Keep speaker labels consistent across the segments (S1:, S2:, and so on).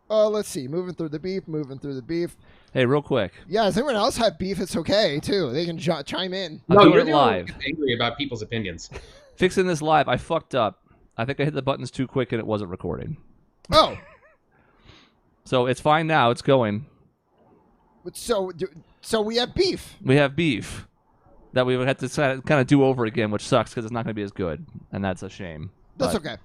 S1: Let's see. Moving through the beef.
S2: Hey, real quick.
S1: Yeah, does anyone else have beef? It's okay, too. They can chime in.
S2: I'm doing it live.
S3: Angry about people's opinions.
S2: Fixing this live. I fucked up. I think I hit the buttons too quick and it wasn't recording.
S1: Oh.
S2: So it's fine now. It's going.
S1: So we have beef.
S2: We have beef that we would have to kind of do over again, which sucks because it's not going to be as good, and that's a shame.
S1: That's okay.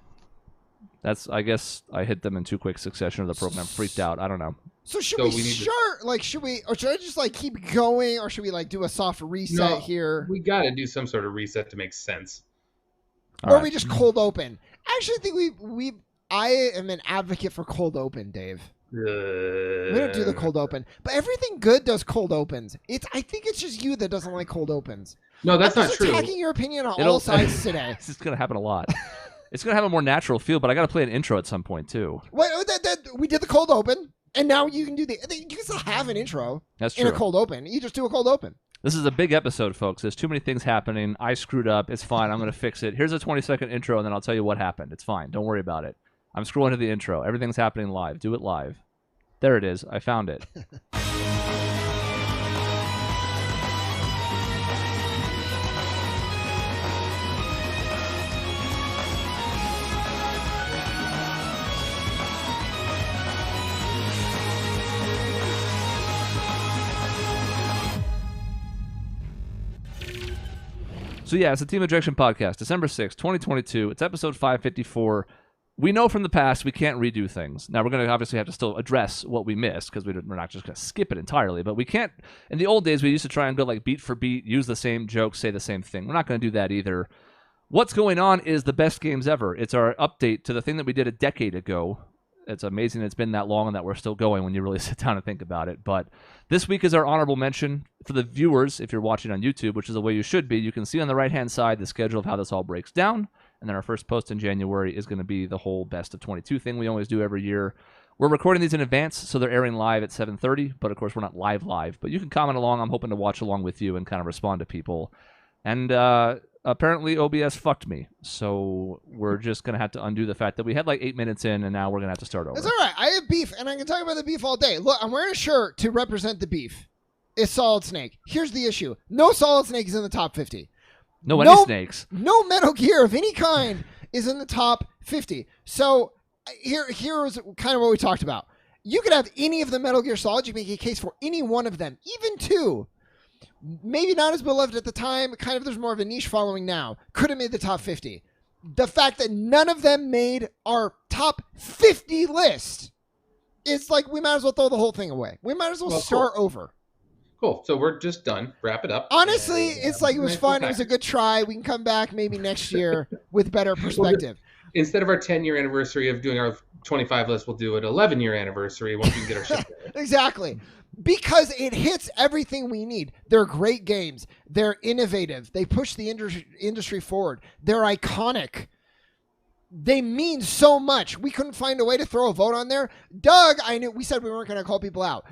S2: I guess I hit them in too quick succession, or the program freaked out. I don't know.
S1: So should we or should I just like keep going, or should we like do a soft reset here?
S3: We got to do some sort of reset to make sense.
S1: Or we just cold open. I actually think I am an advocate for cold open, Dave. We don't do the cold open, but everything good does cold opens. I think it's just you that doesn't like cold opens.
S3: No, that's not true.
S1: Attacking your opinion on all sides today.
S2: This is gonna happen a lot. It's gonna have a more natural feel, but I gotta play an intro at some point too.
S1: Wait, we did the cold open, and now you can do you can still have an intro.
S2: That's true.
S1: In a cold open. You just do a cold open.
S2: This is a big episode, folks. There's too many things happening. I screwed up. It's fine. I'm gonna fix it. Here's a 20-second intro, and then I'll tell you what happened. It's fine. Don't worry about it. I'm scrolling to the intro. Everything's happening live. Do it live. There it is. I found it. So yeah, it's the Team Objection Podcast, December 6th, 2022. It's episode 554. We know from the past we can't redo things. Now, we're going to obviously have to still address what we missed, because we're not just going to skip it entirely, but we can't. In the old days, we used to try and go like beat for beat, use the same jokes, say the same thing. We're not going to do that either. What's going on is the best games ever. It's our update to the thing that we did a decade ago. It's amazing it's been that long and that we're still going when you really sit down and think about it. But this week is our honorable mention. For the viewers, if you're watching on YouTube, which is the way you should be, you can see on the right-hand side the schedule of how this all breaks down. And then our first post in January is going to be the whole best of 22 thing we always do every year. We're recording these in advance, so they're airing live at 7:30. But, of course, we're not live. But you can comment along. I'm hoping to watch along with you and kind of respond to people. And apparently OBS fucked me. So we're just going to have to undo the fact that we had like 8 minutes in, and now we're going to have to start over.
S1: It's all right. I have beef, and I can talk about the beef all day. Look, I'm wearing a shirt to represent the beef. It's Solid Snake. Here's the issue. No Solid Snake is in the top 50.
S2: No snakes.
S1: No Metal Gear of any kind is in the top 50. So here's kind of what we talked about. You could have any of the Metal Gear Solid. You can make a case for any one of them, even two. Maybe not as beloved at the time. Kind of there's more of a niche following now. Could have made the top 50. The fact that none of them made our top 50 list, it's like we might as well throw the whole thing away. We might as well start over.
S3: Cool. So we're just done. Wrap it up.
S1: Honestly, it's like it was fun. It was a good try. We can come back maybe next year with better perspective.
S3: Instead of our 10-year anniversary of doing our 25 list, we'll do an 11-year anniversary once we get our shit together.
S1: Exactly. Because it hits everything we need. They're great games. They're innovative. They push the industry forward. They're iconic. They mean so much. We couldn't find a way to throw a vote on there. Doug, I knew we said we weren't going to call people out.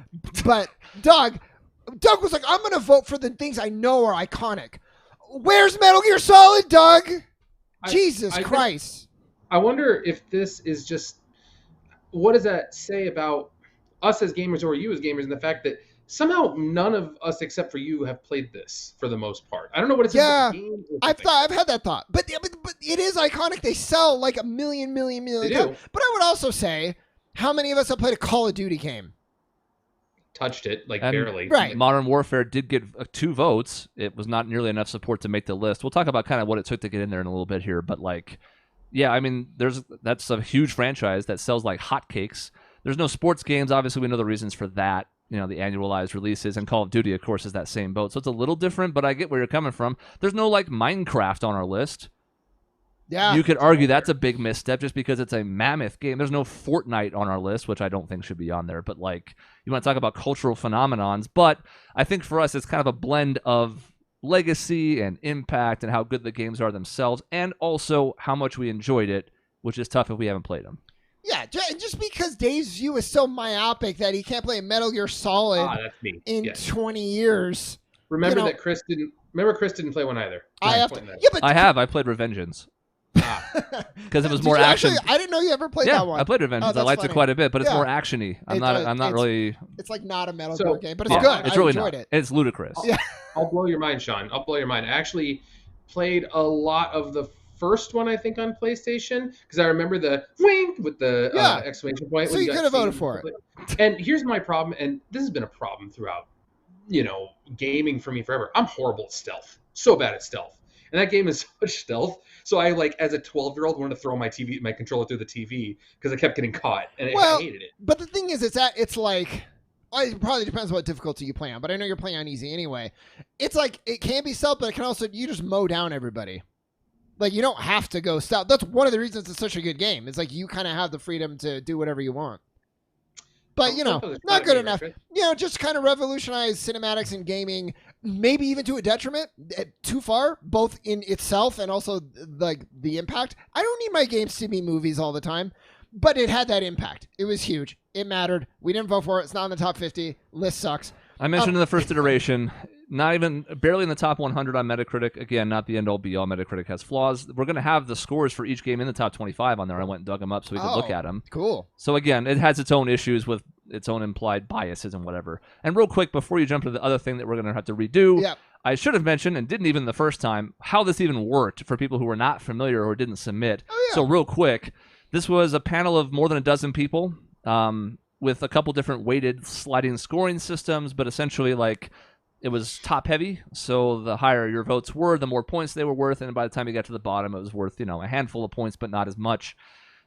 S1: But Doug was like, I'm going to vote for the things I know are iconic. Where's Metal Gear Solid, Doug? Jesus Christ.
S3: I wonder if this is just, what does that say about us as gamers or you as gamers, and the fact that somehow none of us except for you have played this for the most part. I don't know what it's about the game.
S1: I've had that thought. But it is iconic. They sell like a million
S3: They
S1: times.
S3: do.
S1: But I would also say, how many of us have played a Call of Duty game?
S3: Touched it, like
S2: And
S3: barely.
S1: Right.
S2: Modern Warfare did get 2 votes. It was not nearly enough support to make the list. We'll talk about kind of what it took to get in there in a little bit here. But like, yeah, I mean, that's a huge franchise that sells like hotcakes. There's no sports games. Obviously, we know the reasons for that. You know, the annualized releases, and Call of Duty, of course, is that same boat. So it's a little different, but I get where you're coming from. There's no like Minecraft on our list.
S1: Yeah.
S2: You could argue that's a big misstep just because it's a mammoth game. There's no Fortnite on our list, which I don't think should be on there. But like, you want to talk about cultural phenomenons. But I think for us, it's kind of a blend of legacy and impact and how good the games are themselves, and also how much we enjoyed it, which is tough if we haven't played them.
S1: Yeah, just because Dave's view is so myopic that he can't play Metal Gear Solid
S3: That's me.
S1: in
S3: Yes.
S1: 20 years.
S3: Remember that Chris didn't play one either.
S1: I
S3: Nice
S1: have to.
S3: point there.
S1: Yeah, but
S2: I played Revengeance. because it was more action.
S1: I didn't know you ever played that one.
S2: I played Revengeance. I liked it quite a bit, but it's more actiony. I'm not really.
S1: It's like not a Metal Gear game, but it's good.
S2: It's
S1: I
S2: really
S1: enjoyed
S2: not.
S1: it.
S2: It's ludicrous.
S3: I'll blow your mind, Sean. I'll blow your mind. I actually played a lot of the first one, I think, on PlayStation, because I remember the wink with the exclamation point.
S1: So you could have voted for it.
S3: And here's my problem, and this has been a problem throughout, gaming for me forever. I'm horrible at stealth. So bad at stealth. And that game is such stealth. So I, as a 12-year-old, wanted to throw my controller through the TV because I kept getting caught, and I hated it.
S1: But the thing is, it's like, it probably depends what difficulty you play on, but I know you're playing on easy anyway. It's like, it can be stealth, but it can also, you just mow down everybody. Like, you don't have to go stealth. That's one of the reasons it's such a good game. It's like, you kind of have the freedom to do whatever you want. But, not good enough. Right? Just kind of revolutionize cinematics and gaming, maybe even to a detriment, too far, both in itself and also the impact. I don't need my games to be movies all the time, but it had that impact. It was huge. It mattered. We didn't vote for it. It's not in the top 50. List sucks.
S2: I mentioned in the first iteration, barely in the top 100 on Metacritic. Again, not the end all be all. Metacritic has flaws. We're going to have the scores for each game in the top 25 on there. I went and dug them up so we could look at them.
S1: Cool.
S2: So again, it has its own issues with its own implied biases and whatever. And real quick, before you jump to the other thing that we're going to have to redo, I should have mentioned, and didn't even the first time, how this even worked for people who were not familiar or didn't submit. So real quick, this was a panel of more than a dozen people, with a couple different weighted sliding scoring systems, but essentially it was top heavy. So the higher your votes were, the more points they were worth. And by the time you got to the bottom, it was worth, a handful of points, but not as much.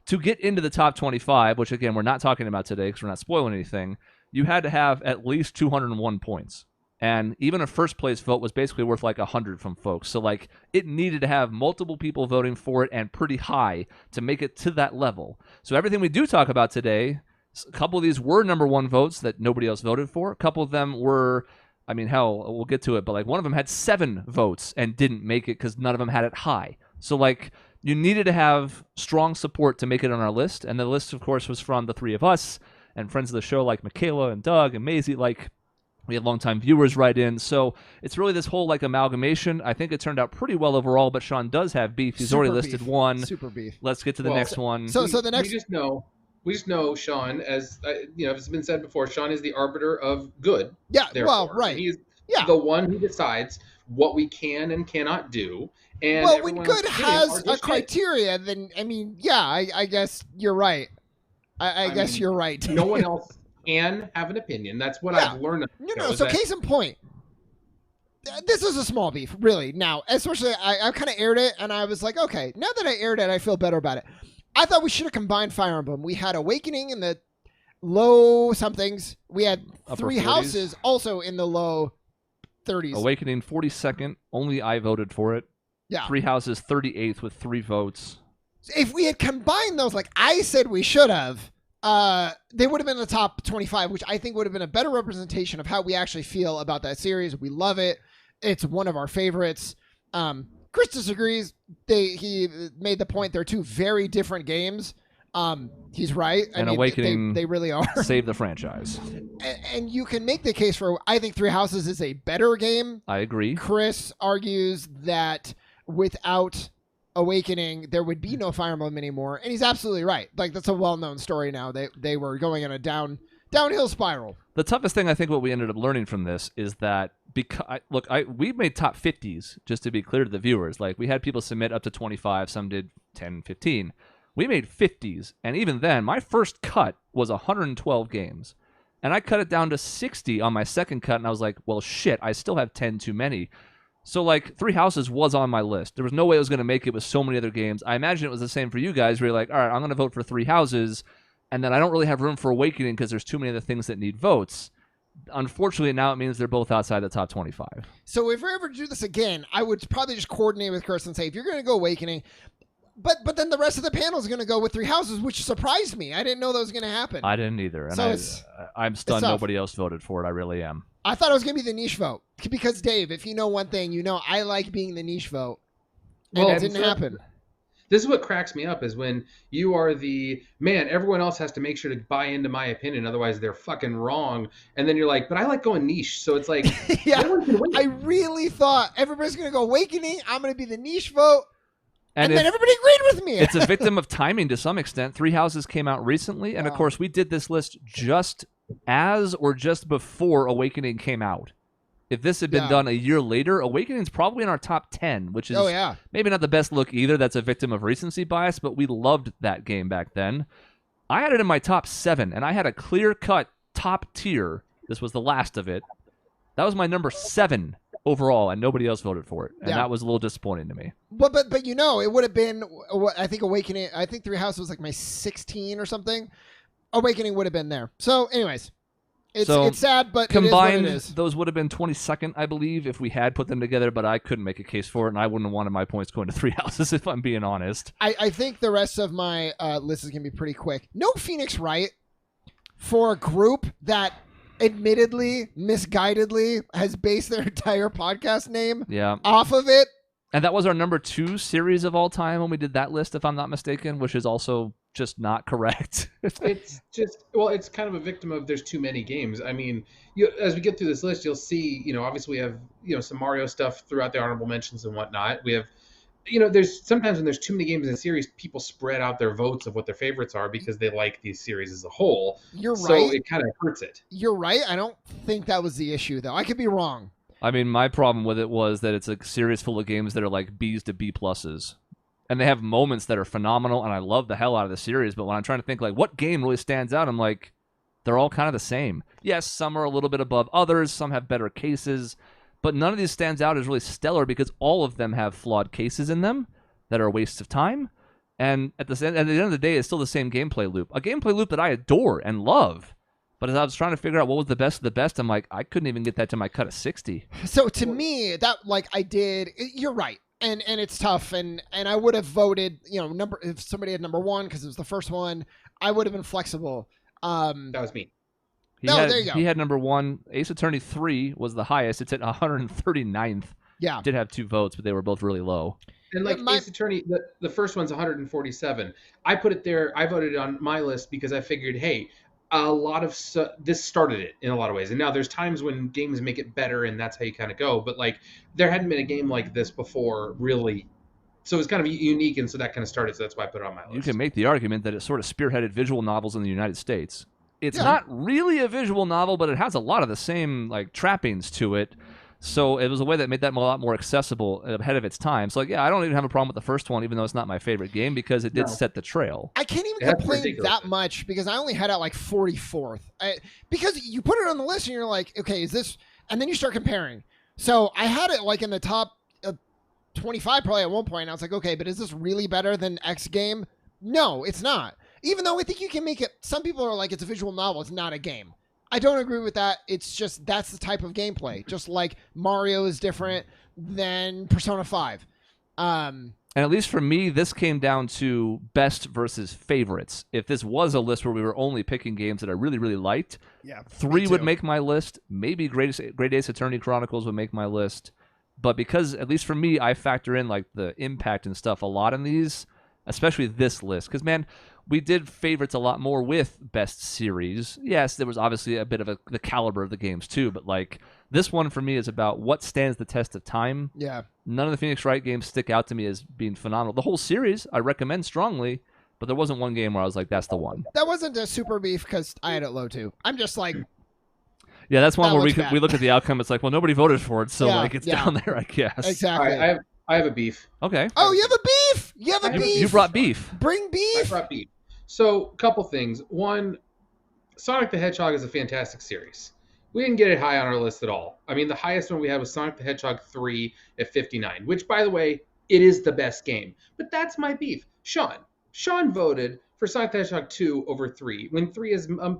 S2: To get into the top 25, which again, we're not talking about today because we're not spoiling anything, you had to have at least 201 points. And even a first place vote was basically worth 100 from folks. So it needed to have multiple people voting for it and pretty high to make it to that level. So everything we do talk about today, a couple of these were number one votes that nobody else voted for. A couple of them were, hell, we'll get to it, but one of them had 7 votes and didn't make it because none of them had it high. So you needed to have strong support to make it on our list. And the list, of course, was from the 3 of us and friends of the show like Michaela and Doug and Maisie. We had longtime viewers write in. So it's really this whole amalgamation. I think it turned out pretty well overall, but Sean does have beef. He's already listed one.
S1: Super beef.
S2: Let's get to the next one.
S1: So the next...
S3: We just know Sean, as it's been said before, Sean is the arbiter of good.
S1: Yeah,
S3: therefore.
S1: well, right.
S3: He's the one who decides what we can and cannot do. And
S1: when good has a criteria, then, I guess you're right. I guess you're right.
S3: No one else can have an opinion. That's what I've learned.
S1: So case in point, this is a small beef, really. Now, especially, I kind of aired it, and I was like, okay, now that I aired it, I feel better about it. I thought we should have combined Fire Emblem. We had Awakening in the low somethings. We had
S2: Upper
S1: 3
S2: 40s.
S1: Houses also in the low 30s.
S2: Awakening 42nd. Only I voted for it.
S1: Yeah.
S2: 3 Houses 38th with 3 votes.
S1: If we had combined those, like I said we should have, they would have been in the top 25, which I think would have been a better representation of how we actually feel about that series. We love it. It's one of our favorites. Chris disagrees. He made the point they're 2 very different games. He's right.
S2: And Awakening,
S1: they really are.
S2: Save the franchise.
S1: And you can make the case for, I think 3 Houses is a better game.
S2: I agree.
S1: Chris argues that without Awakening, there would be no Fire Emblem anymore. And he's absolutely right. That's a well-known story now. They were going in a downhill spiral.
S2: The toughest thing I think what we ended up learning from this is that we made top 50s, just to be clear to the viewers. We had people submit up to 25, some did 10, 15. We made 50s, and even then, my first cut was 112 games. And I cut it down to 60 on my second cut, and I was like, well, shit, I still have 10 too many. So, 3 Houses was on my list. There was no way I was going to make it with so many other games. I imagine it was the same for you guys, where you're like, all right, I'm going to vote for 3 Houses, and then I don't really have room for Awakening because there's too many other things that need votes. Unfortunately, now it means they're both outside the top 25.
S1: So if we ever do this again, I would probably just coordinate with Chris and say, if you're going to go Awakening, but then the rest of the panel is going to go with 3 Houses, which surprised me. I didn't know that was going to happen.
S2: I didn't either. And I'm stunned nobody else voted for it. I really am.
S1: I thought it was going to be the niche vote. Because, Dave, if you know one thing, I like being the niche vote. And it didn't happen.
S3: This is what cracks me up is when you are everyone else has to make sure to buy into my opinion, otherwise they're fucking wrong. And then you're like, but I like going niche. So it's like,
S1: I really thought everybody's going to go Awakening. I'm going to be the niche vote. And then everybody agreed with me.
S2: It's a victim of timing to some extent. Three Houses came out recently, and of course, we did this list just as or just before Awakening came out. If this had been done a year later, Awakening's probably in our top 10, which is maybe not the best look either. That's a victim of recency bias, but we loved that game back then. I had it in my top 7, and I had a clear-cut top tier. This was the last of it. That was my number 7 overall, and nobody else voted for it. And that was a little disappointing to me.
S1: But it would have been, I think Awakening, I think Three Houses was like my 16 or something. Awakening would have been there. So anyways, it's sad, but
S2: combined,
S1: it is what it is.
S2: Those would have been 22nd, I believe, if we had put them together, but I couldn't make a case for it, and I wouldn't have wanted my points going to Three Houses, if I'm being honest.
S1: I think the rest of my list is going to be pretty quick. No Phoenix Wright for a group that admittedly, misguidedly, has based their entire podcast name off of it.
S2: And that was our number 2 series of all time when we did that list, if I'm not mistaken, which is also just not correct.
S3: It's kind of a victim of there's too many games. I mean, as we get through this list, you'll see, obviously we have, some Mario stuff throughout the honorable mentions and whatnot. We have, there's sometimes when there's too many games in a series, people spread out their votes of what their favorites are because they like these series as a whole.
S1: You're right.
S3: So it kind of hurts it.
S1: You're right. I don't think that was the issue, though. I could be wrong.
S2: I mean, my problem with it was that it's a series full of games that are like B's to B pluses. And they have moments that are phenomenal, and I love the hell out of the series, but when I'm trying to think, like, what game really stands out, I'm like, they're all kind of the same. Yes, some are a little bit above others, some have better cases, but none of these stands out as really stellar because all of them have flawed cases in them that are wastes of time. And at the end of the day, it's still the same gameplay loop. A gameplay loop that I adore and love. But as I was trying to figure out what was the best of the best, I'm like, I couldn't even get that to my cut of 60.
S1: So to me, that you're right. And it's tough. And I would have voted, if somebody had number 1 because it was the first one, I would have been flexible.
S3: That was me.
S1: There you go.
S2: He had number 1. Ace Attorney 3 was the highest. It's at 139th.
S1: Yeah.
S2: Did have 2 votes, but they were both really low.
S3: And Ace Attorney, the first one's 147. I put it there. I voted on my list because I figured, hey, a lot of this started it in a lot of ways. And now there's times when games make it better and that's how you kind of go. But there hadn't been a game like this before really. So it was kind of unique. And so that kind of started. So that's why I put it on my list.
S2: You can make the argument that it sort of spearheaded visual novels in the United States. It's not really a visual novel, but it has a lot of the same trappings to it. So it was a way that made that a lot more accessible ahead of its time. So I don't even have a problem with the first one, even though it's not my favorite game, because it did set the trail.
S1: I can't even complain that much because I only had it 44th. Because you put it on the list and you're like, okay, is this? And then you start comparing. So I had it in the top 25 probably at one point. And I was like, okay, but is this really better than X game? No, it's not. Even though I think you can make it. Some people are like, it's a visual novel. It's not a game. I don't agree with that. It's just that's the type of gameplay. Just like Mario is different than Persona 5.
S2: And at least for me, this came down to best versus favorites. If this was a list where we were only picking games that I really, really liked, 3 would make my list. Maybe Great Ace Attorney Chronicles would make my list. But because, at least for me, I factor in the impact and stuff a lot in these, especially this list. Because, man, we did favorites a lot more with best series. Yes, there was obviously a bit of the caliber of the games too, but this one for me is about what stands the test of time.
S1: Yeah.
S2: None of the Phoenix Wright games stick out to me as being phenomenal. The whole series I recommend strongly, but there wasn't one game where I was like, that's the one.
S1: That wasn't a super beef because I had it low too. I'm just
S2: yeah, that's one where we look at the outcome. It's well, nobody voted for it, so it's down there, I guess.
S1: Exactly.
S3: All right, I have a beef.
S2: Okay.
S1: Oh, you have a beef. You have a beef.
S2: You brought beef.
S1: Bring beef.
S3: I brought beef. So, a couple things. One, Sonic the Hedgehog is a fantastic series. We didn't get it high on our list at all. I mean, the highest one we had was Sonic the Hedgehog 3 at 59, which, by the way, it is the best game. But that's my beef. Sean voted for Sonic the Hedgehog 2 over 3, when 3 is a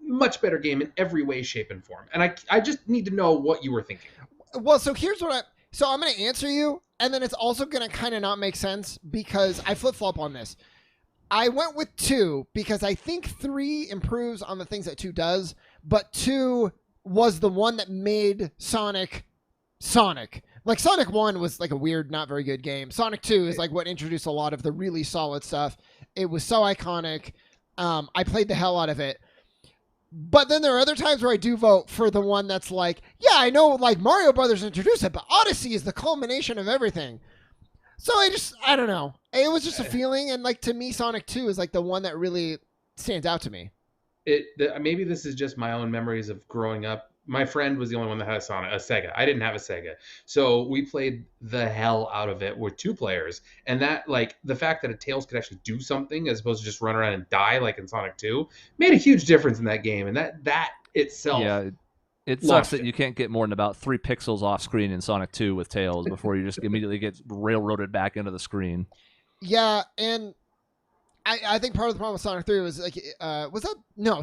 S3: much better game in every way, shape, and form. And I just need to know what you were thinking.
S1: Well, so here's what I'm going to answer you, and then it's also going to kind of not make sense because I flip-flop on this. I went with 2 because I think 3 improves on the things that 2 does, but 2 was the one that made Sonic. Sonic 1 was a weird, not very good game. Sonic 2 is what introduced a lot of the really solid stuff. It was so iconic. I played the hell out of it. But then there are other times where I do vote for the one that's I know Mario Brothers introduced it, but Odyssey is the culmination of everything. So I don't know. It was just a feeling, and like to me, Sonic 2 is like the one that really stands out to me.
S3: Maybe this is just my own memories of growing up. My friend was the only one that had a Sega. I didn't have a Sega. So we played the hell out of it with 2 players. And that, like, the fact that a Tails could actually do something as opposed to just run around and die like in Sonic 2 made a huge difference in that game. And that itself.
S2: Yeah, it sucks that you can't get more than about 3 pixels off screen in Sonic 2 with Tails before you just immediately get railroaded back into the screen.
S1: Yeah, and I think part of the problem with Sonic 3 was like,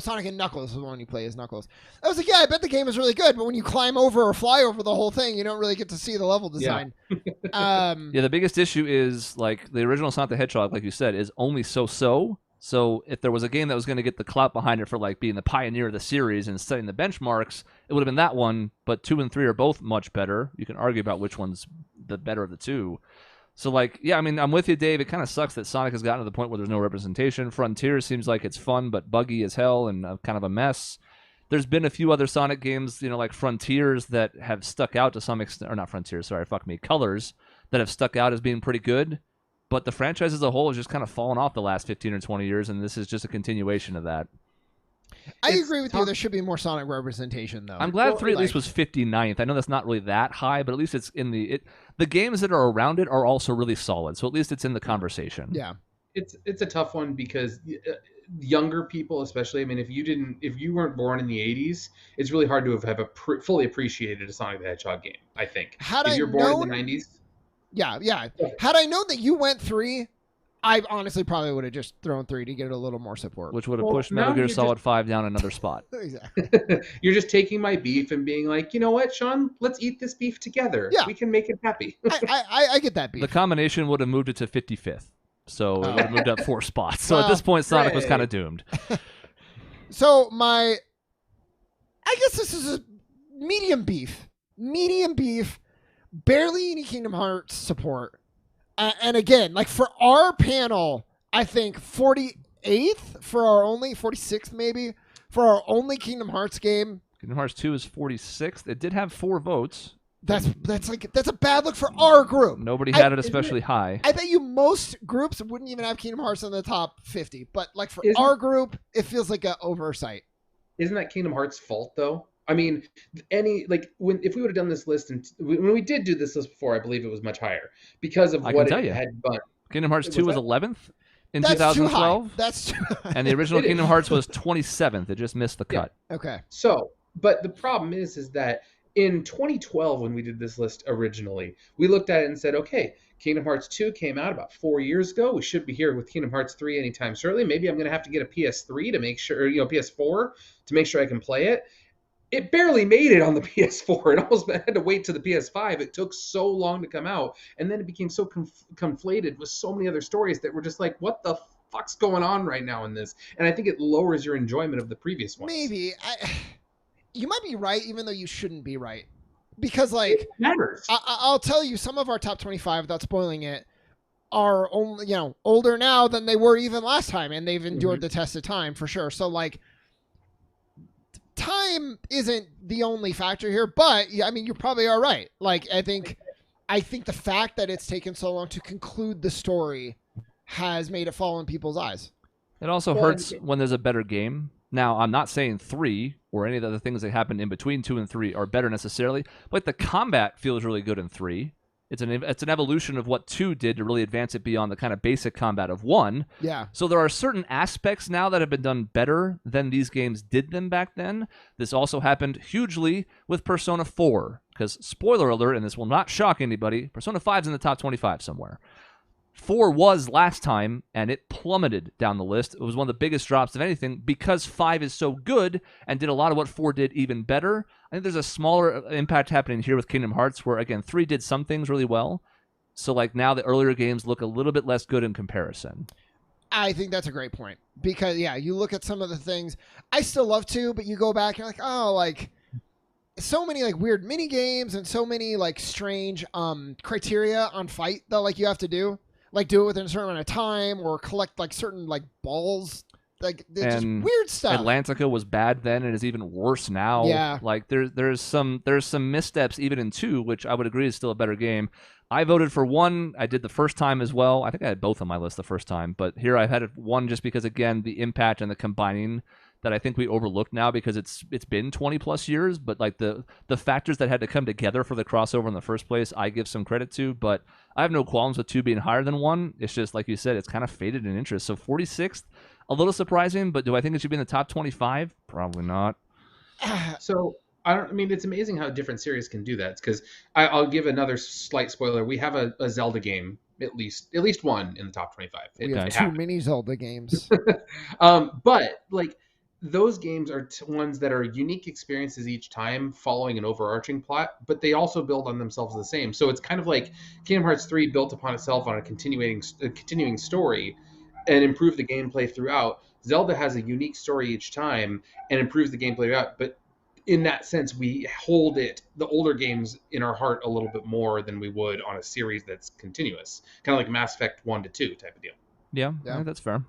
S1: Sonic and Knuckles was the one you play as Knuckles. I was like, yeah, I bet the game is really good, but when you climb over or fly over the whole thing, you don't really get to see the level design.
S2: Yeah, the biggest issue is, like, the original Sonic the Hedgehog, like you said, is only so-so. So if there was a game that was going to get the clout behind it for, like, being the pioneer of the series and setting the benchmarks, it would have been that one, but 2 and 3 are both much better. You can argue about which one's the better of the two. So, like, yeah, I mean, I'm with you, Dave. It kind of sucks that Sonic has gotten to the point where there's no representation. Frontier seems like it's fun, but buggy as hell and kind of a mess. There's been a few other Sonic games, like Frontiers that have stuck out to some extent, or not Frontiers, sorry, Colors, that have stuck out as being pretty good. But the franchise as a whole has just kind of fallen off the last 15 or 20 years, and this is just a continuation of that.
S1: I agree with you. There should be more Sonic representation, though.
S2: I'm glad 3 at least was 59th. I know that's not really that high, but at least it's in the games that are around it are also really solid. So at least it's in the conversation.
S1: Yeah,
S3: it's a tough one because younger people, especially. I mean, if you weren't born in the '80s, it's really hard to have fully appreciated a Sonic the Hedgehog game. I think if you're born in the '90s.
S1: Yeah. Had I known that you went 3. I honestly probably would have just thrown 3 to get a little more support.
S2: Which would have pushed Metal Gear Solid 5 down another spot.
S1: Exactly.
S3: You're just taking my beef and being like, you know what, Sean? Let's eat this beef together.
S1: Yeah.
S3: We can make it happy.
S1: I get that beef.
S2: The combination would have moved it to 55th. So it would have moved up 4 spots. So at this point, Sonic was kind of doomed.
S1: So I guess this is a medium beef. Barely any Kingdom Hearts support. And again, like for our panel, I think 48th for our only 46th maybe for our only Kingdom Hearts game.
S2: Kingdom Hearts 2 is 46th. It did have 4 votes.
S1: That's a bad look for our group.
S2: Nobody had it especially high.
S1: I bet you most groups wouldn't even have Kingdom Hearts in the top 50, but like for our group, it feels like an oversight.
S3: Isn't that Kingdom Hearts' fault though? I mean, if we would have done this list, and when we did do this list before, I believe it was much higher because of what it had done.
S2: Kingdom Hearts 2 was 11th in
S1: That's
S2: 2012.
S1: That's too high.
S2: And the original Kingdom Hearts was 27th. It just missed the cut.
S1: Yeah. Okay.
S3: So, but the problem is that in 2012, when we did this list originally, we looked at it and said, okay, Kingdom Hearts 2 came out about 4 years ago. We should be here with Kingdom Hearts 3 anytime shortly. Maybe I'm going to have to get a PS3 to make sure, PS4 to make sure I can play it. It barely made it on the PS4. It almost had to wait to the PS5. It took so long to come out. And then it became so conflated with so many other stories that we're just like, what the fuck's going on right now in this? And I think it lowers your enjoyment of the previous ones.
S1: Maybe. You might be right, even though you shouldn't be right. Because, like,
S3: it matters.
S1: I'll tell you, some of our top 25, without spoiling it, are only, older now than they were even last time. And they've endured the test of time, for sure. So, like, time isn't the only factor here, but yeah, I mean, you probably are right. Like, I think the fact that it's taken so long to conclude the story has made it fall in people's eyes.
S2: It also hurts when there's a better game. Now, I'm not saying 3 or any of the other things that happen in between 2 and 3 are better necessarily, but the combat feels really good in 3. It's an evolution of what 2 did to really advance it beyond the kind of basic combat of 1.
S1: Yeah.
S2: So there are certain aspects now that have been done better than these games did them back then. This also happened hugely with Persona 4, because spoiler alert, and this will not shock anybody, Persona 5's in the top 25 somewhere. 4 was last time, and it plummeted down the list. It was one of the biggest drops of anything because 5 is so good and did a lot of what 4 did even better. I think there's a smaller impact happening here with Kingdom Hearts where, again, 3 did some things really well. So, like, now the earlier games look a little bit less good in comparison.
S1: I think that's a great point because, yeah, you look at some of the things. I still love 2, but you go back and you're like, oh, like, so many, like, weird mini games and so many, like, strange criteria on fight that, like, you have to do. Like, do it within a certain amount of time or collect, like, certain, like, balls. Like just
S2: And
S1: weird stuff.
S2: Atlantica was bad then and is even worse now.
S1: Yeah.
S2: Like there's some missteps even in 2, which I would agree is still a better game. I voted for 1. I did the first time as well. I think I had both on my list the first time, but here I had 1 just because, again, the impact and the combining that I think we overlooked now because it's been 20 plus years, but like the factors that had to come together for the crossover in the first place, I give some credit to, but I have no qualms with 2 being higher than 1. It's just, like you said, it's kind of faded in interest. So 46th, a little surprising, but do I think it should be in the top 25? Probably not.
S3: So I mean, it's amazing how different series can do that. Because I'll give another slight spoiler. We have a Zelda game, at least 1 in the top 25.
S1: We have too many Zelda games.
S3: But like those games are ones that are unique experiences each time, following an overarching plot, but they also build on themselves the same. So it's kind of like Kingdom Hearts 3 built upon itself on a continuing story and improved the gameplay throughout. Zelda has a unique story each time and improves the gameplay throughout, but in that sense, we hold the older games in our heart a little bit more than we would on a series that's continuous, kind of like Mass Effect 1 to 2 type of deal.
S2: Yeah, that's fair.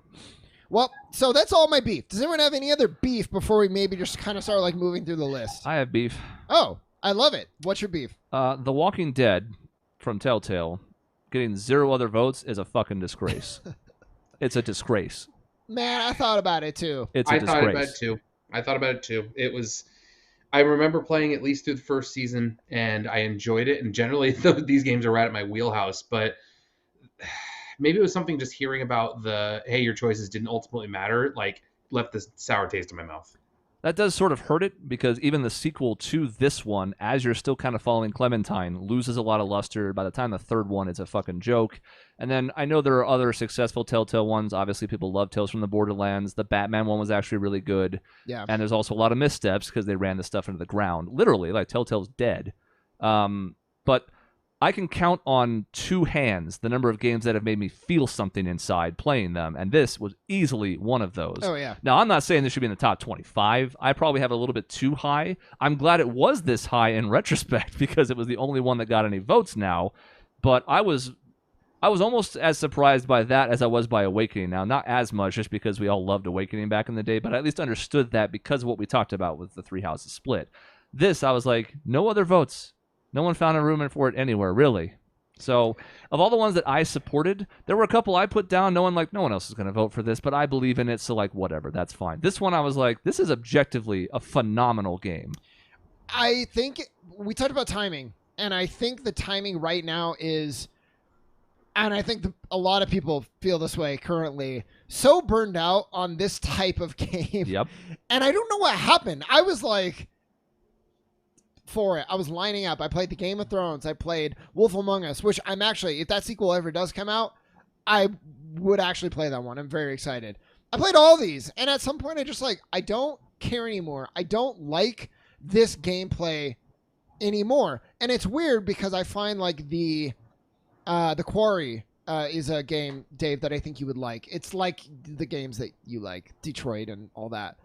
S1: Well, so that's all my beef. Does anyone have any other beef before we maybe just kind of start like moving through the list?
S2: I have beef.
S1: Oh, I love it. What's your beef?
S2: The Walking Dead from Telltale getting 0 other votes is a fucking disgrace. It's a disgrace.
S1: Man, I thought about it too.
S2: It's a disgrace.
S3: I thought about it too. It was. I remember playing at least through the first season, and I enjoyed it. And generally, these games are right at my wheelhouse. But maybe it was something just hearing about hey, your choices didn't ultimately matter, like left this sour taste in my mouth.
S2: That does sort of hurt it because even the sequel to this one, as you're still kind of following Clementine, loses a lot of luster. By the time the third one, it's a fucking joke. And then I know there are other successful Telltale ones. Obviously, people love Tales from the Borderlands. The Batman one was actually really good.
S1: Yeah.
S2: And there's also a lot of missteps because they ran the stuff into the ground. Literally, like Telltale's dead. But I can count on 2 hands the number of games that have made me feel something inside playing them, and this was easily one of those.
S1: Oh, yeah.
S2: Now, I'm not saying this should be in the top 25. I probably have it a little bit too high. I'm glad it was this high in retrospect because it was the only one that got any votes now, but I was almost as surprised by that as I was by Awakening. Now, not as much just because we all loved Awakening back in the day, but I at least understood that because of what we talked about with the 3 houses split. This, I was like, no other votes. No one found a room for it anywhere, really. So, of all the ones that I supported, there were a couple I put down. No one else is going to vote for this, but I believe in it, so like, whatever, that's fine. This one, I was like, this is objectively a phenomenal game.
S1: I think we talked about timing, and I think the timing right now is, and I think a lot of people feel this way currently, so burned out on this type of game.
S2: Yep.
S1: And I don't know what happened. I was like, for it. I was lining up. I played the Game of Thrones. I played Wolf Among Us, which I'm actually, if that sequel ever does come out, I would actually play that one. I'm very excited. I played all these, and at some point I just like, I don't care anymore. I don't like this gameplay anymore. And it's weird because I find like the Quarry is a game, Dave, that I think you would like. It's like the games that you like, Detroit and all that.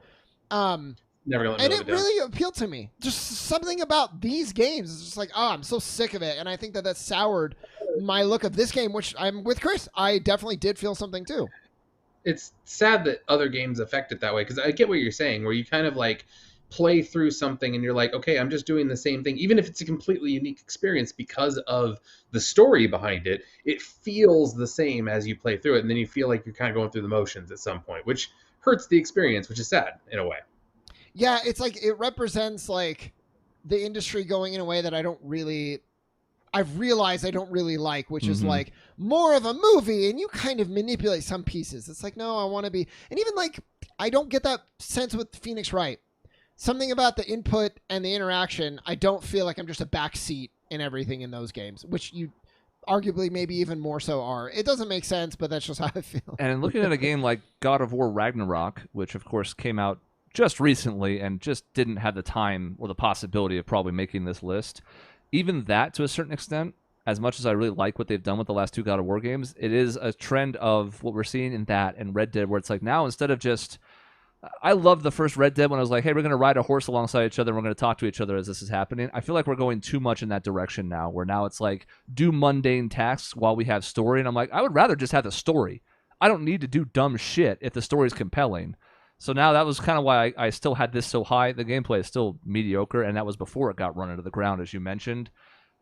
S3: Never
S1: and it really appealed to me. Just something about these games is just like, oh, I'm so sick of it. And I think that soured my look of this game, which I'm with Chris. I definitely did feel something too.
S3: It's sad that other games affect it that way, because I get what you're saying, where you kind of like play through something and you're like, okay, I'm just doing the same thing. Even if it's a completely unique experience because of the story behind it, it feels the same as you play through it. And then you feel like you're kind of going through the motions at some point, which hurts the experience, which is sad in a way.
S1: Yeah, it's like it represents like the industry going in a way that I've realized I don't really like, which is like more of a movie and you kind of manipulate some pieces. It's like, no, I want to be, and even like, I don't get that sense with Phoenix Wright. Something about the input and the interaction, I don't feel like I'm just a backseat in everything in those games, which you arguably maybe even more so are. It doesn't make sense, but that's just how I feel.
S2: And looking at a game like God of War Ragnarok, which of course came out just recently and just didn't have the time or the possibility of probably making this list, even that to a certain extent, as much as I really like what they've done with the last 2 God of War games, it is a trend of what we're seeing in that and Red Dead, where it's like now instead of just, I love the first Red Dead when I was like, hey, we're going to ride a horse alongside each other and we're going to talk to each other as this is happening. I feel like we're going too much in that direction now, where now it's like do mundane tasks while we have story. And I'm like, I would rather just have the story. I don't need to do dumb shit if the story's compelling. So now that was kind of why I still had this so high. The gameplay is still mediocre, and that was before it got run into the ground, as you mentioned.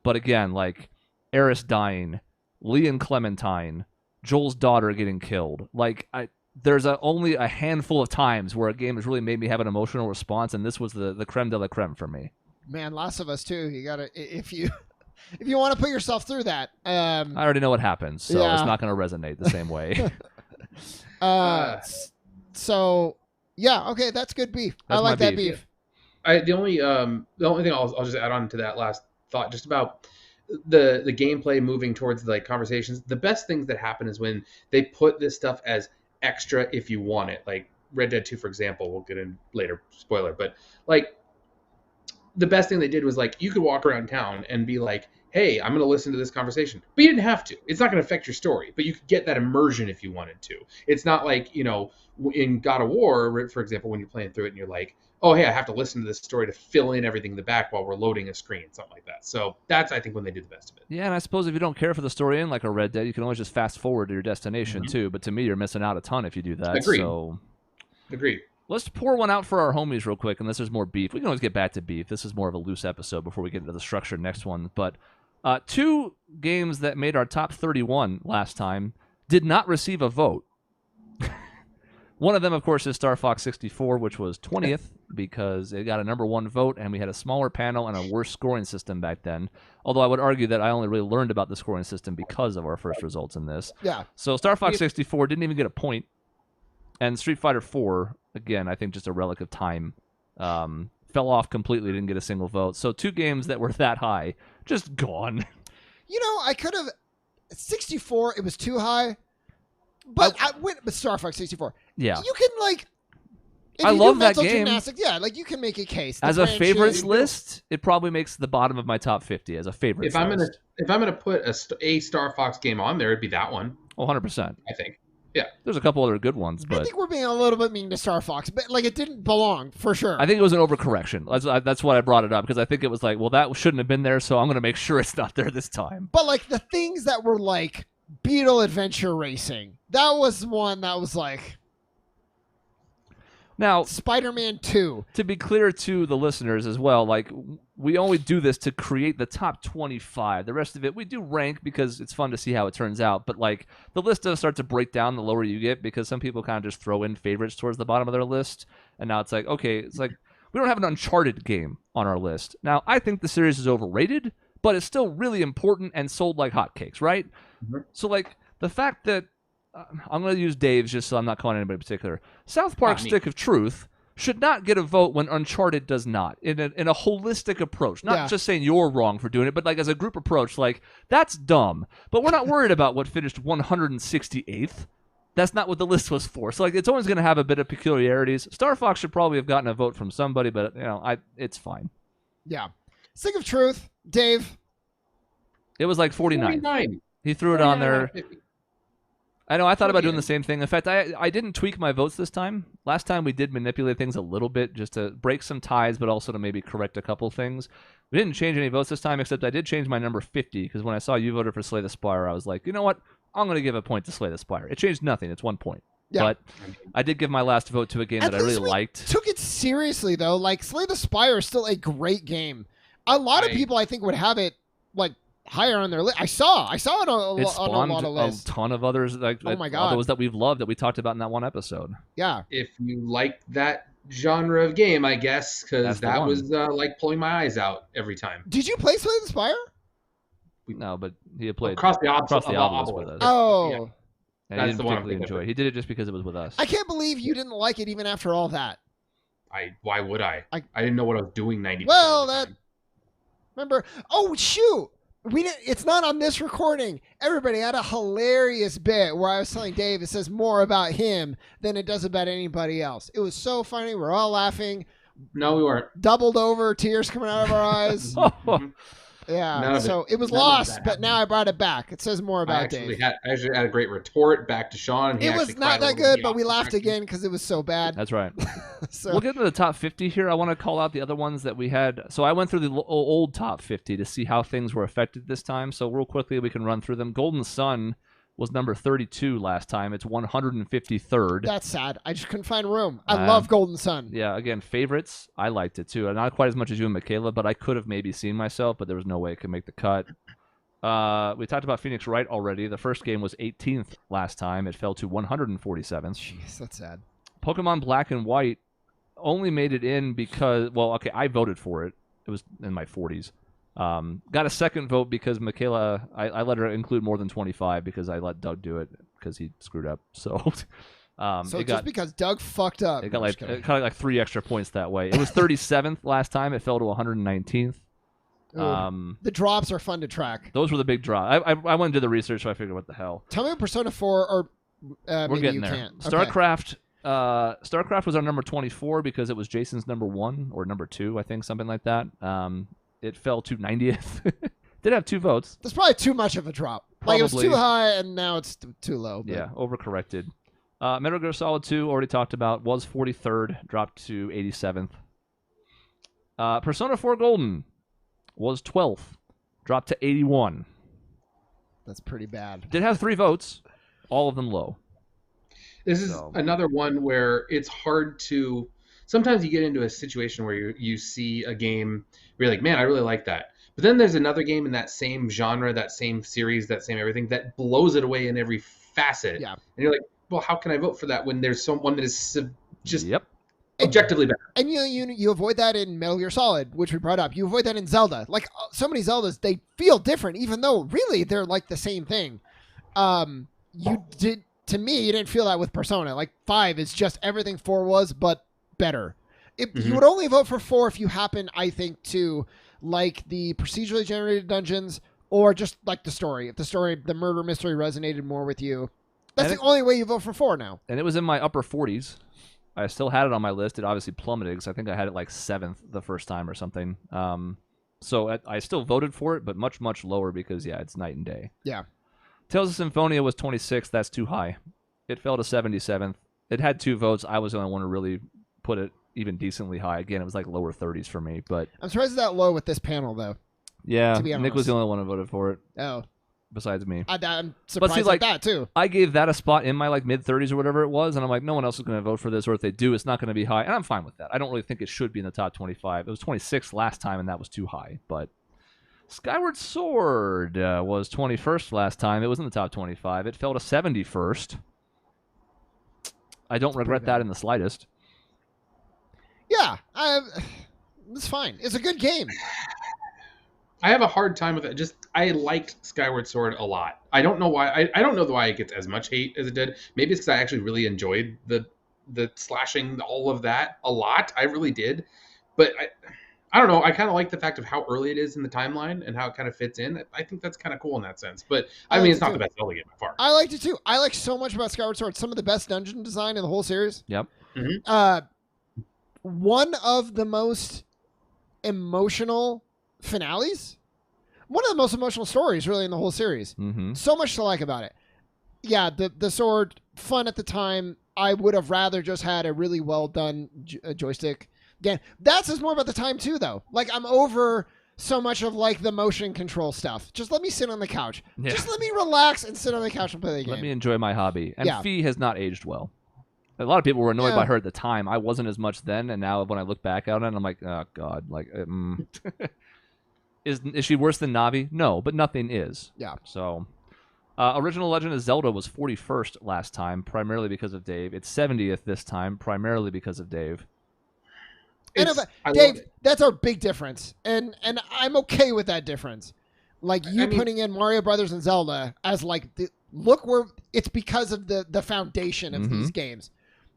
S2: But again, like, Eris dying, Lee and Clementine, Joel's daughter getting killed. Like, there's only a handful of times where a game has really made me have an emotional response, and this was the creme de la creme for me.
S1: Man, Last of Us 2, you gotta, if you want to put yourself through that.
S2: I already know what happens, so
S1: yeah.
S2: it's not going to resonate the same way.
S1: So, yeah, okay, that's good beef.
S2: That's
S1: I like
S2: my
S1: that
S2: beef.
S1: beef.
S3: The only thing I'll just add on to that last thought, just about the gameplay moving towards like conversations. The best things that happen is when they put this stuff as extra if you want it. Like Red Dead 2, for example, we'll get in later, spoiler, but like the best thing they did was like you could walk around town and be like, hey, I'm going to listen to this conversation. But you didn't have to. It's not going to affect your story, but you could get that immersion if you wanted to. It's not like, you know, in God of War, for example, when you're playing through it and you're like, oh, hey, I have to listen to this story to fill in everything in the back while we're loading a screen, something like that. So that's, I think, when they did the best of it.
S2: Yeah, and I suppose if you don't care for the story in like a Red Dead, you can always just fast forward to your destination too. But to me, you're missing out a ton if you do that.
S3: Agreed.
S2: So
S3: Agreed.
S2: let's pour one out for our homies real quick, unless there's more beef. We can always get back to beef. This is more of a loose episode before we get into the structured next one. But two games that made our top 31 last time did not receive a vote. One of them, of course, is Star Fox 64, which was 20th because it got a #1 vote, and we had a smaller panel and a worse scoring system back then. Although I would argue that I only really learned about the scoring system because of our first results in this.
S1: Yeah.
S2: So Star Fox 64 didn't even get a point. And Street Fighter 4, again, I think just a relic of time, fell off completely, didn't get a single vote. So two games that were that high, just gone.
S1: You know, I could have 64. It was too high, but I went with Star Fox 64.
S2: Yeah,
S1: You can like. If
S2: I
S1: you
S2: love
S1: do
S2: that
S1: mental
S2: game.
S1: Gymnastics, yeah, like you can make a case. The
S2: as a
S1: franchise-
S2: favorites list, it probably makes the bottom of my top 50 as a favorite.
S3: If I'm gonna put a Star Fox game on there, it'd be that one.
S2: 100%.
S3: I think. Yeah.
S2: There's a couple other good ones,
S1: I
S2: but
S1: think we're being a little bit mean to Star Fox, but like it didn't belong for sure.
S2: I think it was an overcorrection. That's why I brought it up, because I think it was like, well, that shouldn't have been there, so I'm going to make sure it's not there this time.
S1: But like the things that were like Beetle Adventure Racing, that was one that was like
S2: Now,
S1: Spider-Man 2.
S2: to be clear to the listeners as well, like, we only do this to create the top 25. The rest of it, we do rank because it's fun to see how it turns out. But, like, the list does start to break down the lower you get, because some people kind of just throw in favorites towards the bottom of their list. And now it's like, okay, it's like, we don't have an Uncharted game on our list. Now, I think the series is overrated, but it's still really important and sold like hotcakes, right?
S3: Mm-hmm.
S2: So, like, the fact that I'm going to use Dave's just so I'm not calling anybody in particular. South Park Stick of Truth should not get a vote when Uncharted does not, in a holistic approach. Not just saying you're wrong for doing it, but like as a group approach, like, that's dumb. But we're not worried about what finished 168th. That's not what the list was for. So, like, it's always going to have a bit of peculiarities. Star Fox should probably have gotten a vote from somebody, but, you know, it's fine.
S1: Yeah. Stick of Truth, Dave.
S2: It was like 49.
S3: 49.
S2: He threw it on there.
S3: 50.
S2: I know, I thought about doing the same thing. In fact, I didn't tweak my votes this time. Last time we did manipulate things a little bit just to break some ties, but also to maybe correct a couple things. We didn't change any votes this time, except I did change my number 50, because when I saw you voted for Slay the Spire, I was like, you know what? I'm going to give a point to Slay the Spire. It changed nothing. It's 1 point.
S1: Yeah.
S2: But I did give my last vote to a game that I really liked.
S1: Took it seriously, though. Like, Slay the Spire is still a great game. A lot of people, I think, would have it, like, higher on their list. I saw it on a lot of lists.
S2: A ton of others, like,
S1: oh my God,
S2: those that we've loved that we talked about in that one episode.
S1: Yeah.
S3: If you like that genre of game, I guess, because that was like pulling my eyes out every time.
S1: Did you play Slay the Spire?
S2: No, but he had played
S3: Across the
S2: Obelisk with us.
S1: Oh.
S3: Yeah.
S2: And
S3: That's
S2: he didn't
S3: the one I'm
S2: particularly
S3: thinking
S2: enjoy
S3: of.
S2: it. He did it just because it was with us.
S1: I can't believe you didn't like it even after all that.
S3: Why would I? I didn't know what I was doing 90%.
S1: Well,
S3: of the
S1: that.
S3: time.
S1: Remember? Oh shoot! It's not on this recording. Everybody had a hilarious bit where I was telling Dave it says more about him than it does about anybody else. It was so funny. We're all laughing.
S3: No, we weren't.
S1: Doubled over, tears coming out of our eyes. Yeah. So it was lost, but now I brought it back. It says more about Dave.
S3: I actually had a great retort back to Sean.
S1: It was not that good, but we laughed again because it was so bad.
S2: That's right.
S1: So
S2: we'll get into the top 50 here. I want to call out the other ones that we had. So I went through the old top 50 to see how things were affected this time. So real quickly, we can run through them. Golden Sun was number 32 last time. It's 153rd.
S1: That's sad. I just couldn't find room. I love Golden Sun.
S2: Yeah, again, favorites. I liked it too. Not quite as much as you and Michaela, but I could have maybe seen myself, but there was no way it could make the cut. We talked about Phoenix Wright already. The first game was 18th last time. It fell to 147th.
S1: Jeez, that's sad.
S2: Pokemon Black and White only made it in because, well, okay, I voted for it. It was in my 40s. Got a second vote because Michaela, I let her include more than 25 because I let Doug do it because he screwed up. So,
S1: Because Doug fucked up.
S2: It got kind of like 3 extra points that way. It was 37th last time. It fell to 119th.
S1: The drops are fun to track.
S2: Those were the big drops. I went and did the research, so I figured what the hell.
S1: Tell me what Persona 4 or
S2: we're
S1: maybe
S2: getting
S1: you
S2: there.
S1: can't.
S2: StarCraft. StarCraft was our number 24 because it was Jason's number 1 or number 2, I think, something like that. It fell to 90th. Did have 2 votes.
S1: That's probably too much of a drop. Like it was too high and now it's too low. But...
S2: Yeah, overcorrected. Metal Gear Solid 2, already talked about, was 43rd, dropped to 87th. Persona 4 Golden was 12th, dropped to 81.
S1: That's pretty bad.
S2: Did have 3 votes, all of them low.
S3: This is another one where it's hard to... Sometimes you get into a situation where you see a game where you're like, man, I really like that. But then there's another game in that same genre, that same series, that same everything, that blows it away in every facet.
S1: Yeah.
S3: And you're like, well, how can I vote for that when there's someone that is just objectively better?
S1: And you avoid that in Metal Gear Solid, which we brought up. You avoid that in Zelda. Like, so many Zeldas, they feel different, even though really they're like the same thing. To me, you didn't feel that with Persona. Like 5 is just everything 4 was, but better. You would only vote for 4 if you happen, I think, to like the procedurally generated dungeons or just like the story. If the murder mystery resonated more with you, that's the only way you vote for 4 now.
S2: And it was in my upper 40s. I still had it on my list. It obviously plummeted because I think I had it like 7th the first time or something. So I still voted for it, but much, much lower because, yeah, it's night and day.
S1: Yeah.
S2: Tales of Symphonia was 26th. That's too high. It fell to 77th. It had 2 votes. I was the only one to really put it even decently high. Again, it was like lower 30s for me. But
S1: I'm surprised it's that low with this panel, though.
S2: Yeah,
S1: to be honest.
S2: Nick was the only one who voted for it.
S1: Oh.
S2: Besides me.
S1: I'm surprised at that, too.
S2: I gave that a spot in my like mid-30s or whatever it was, and I'm like, no one else is going to vote for this, or if they do, it's not going to be high. And I'm fine with that. I don't really think it should be in the top 25. It was 26th last time, and that was too high. But Skyward Sword was 21st last time. It was in the top 25. It fell to 71st. I don't regret that in the slightest.
S1: Yeah, it's fine. It's a good game.
S3: I have a hard time with it. I liked Skyward Sword a lot. I don't know why. I don't know why it gets as much hate as it did. Maybe it's because I actually really enjoyed the slashing, all of that a lot. I really did. But I don't know. I kind of like the fact of how early it is in the timeline and how it kind of fits in. I think that's kind of cool in that sense. But I mean, it's not the best Zelda game by far.
S1: I liked it too. I like so much about Skyward Sword. Some of the best dungeon design in the whole series.
S2: Yep.
S3: Mm-hmm.
S1: One of the most emotional finales. One of the most emotional stories, really, in the whole series.
S2: Mm-hmm.
S1: So much to like about it. Yeah, the sword, fun at the time. I would have rather just had a really well done joystick. Again, that says more about the time too, though. Like, I'm over so much of like the motion control stuff. Just let me sit on the couch. Yeah. Just let me relax and sit on the couch and play the game.
S2: Let me enjoy my hobby. And Fee has not aged well. A lot of people were annoyed by her at the time. I wasn't as much then, and now when I look back at it, I'm like, oh god, like, is she worse than Navi? No, but nothing is.
S1: Yeah.
S2: So, original Legend of Zelda was 41st last time, primarily because of Dave. It's 70th this time, primarily because of Dave.
S1: And Dave, that's our big difference, and I'm okay with that difference. Like putting in Mario Brothers and Zelda as like look where it's because of the foundation of these games.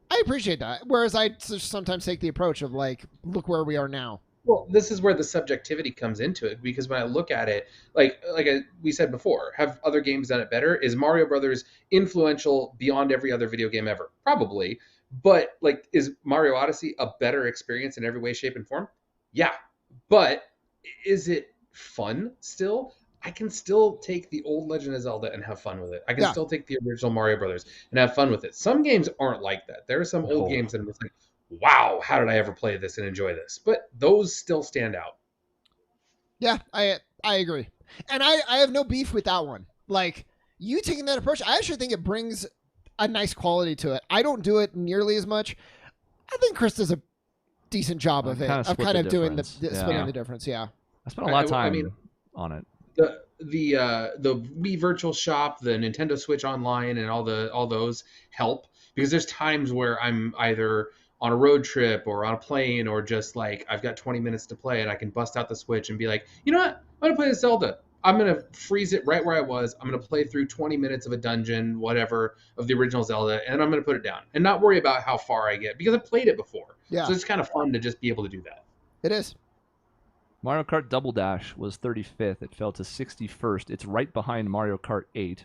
S1: I appreciate that. Whereas I sometimes take the approach of like, look where we are now.
S3: Well, this is where the subjectivity comes into it, because when I look at it, like we said before, have other games done it better? Is Mario Brothers influential beyond every other video game ever? Probably. But like, is Mario Odyssey a better experience in every way, shape, and form? Yeah. But is it fun still? I can still take the old Legend of Zelda and have fun with it. I can still take the original Mario Brothers and have fun with it. Some games aren't like that. There are some old games that I'm just like, wow, how did I ever play this and enjoy this? But those still stand out.
S1: Yeah, I agree. And I have no beef with that one. Like, you taking that approach, I actually think it brings a nice quality to it. I don't do it nearly as much. I think Chris does a decent job of it, of kind of doing the splitting the difference. Yeah,
S2: I spent a lot of time on it.
S3: The Wii Virtual Shop, the Nintendo Switch Online, and all those help, because there's times where I'm either on a road trip or on a plane, or just like I've got 20 minutes to play and I can bust out the Switch and be like, you know what, I'm gonna play this Zelda. I'm going to freeze it right where I was. I'm going to play through 20 minutes of a dungeon, whatever, of the original Zelda, and I'm going to put it down and not worry about how far I get, because I've played it before.
S1: Yeah.
S3: So it's kind of fun to just be able to do that.
S1: It is.
S2: Mario Kart Double Dash was 35th. It fell to 61st. It's right behind Mario Kart 8.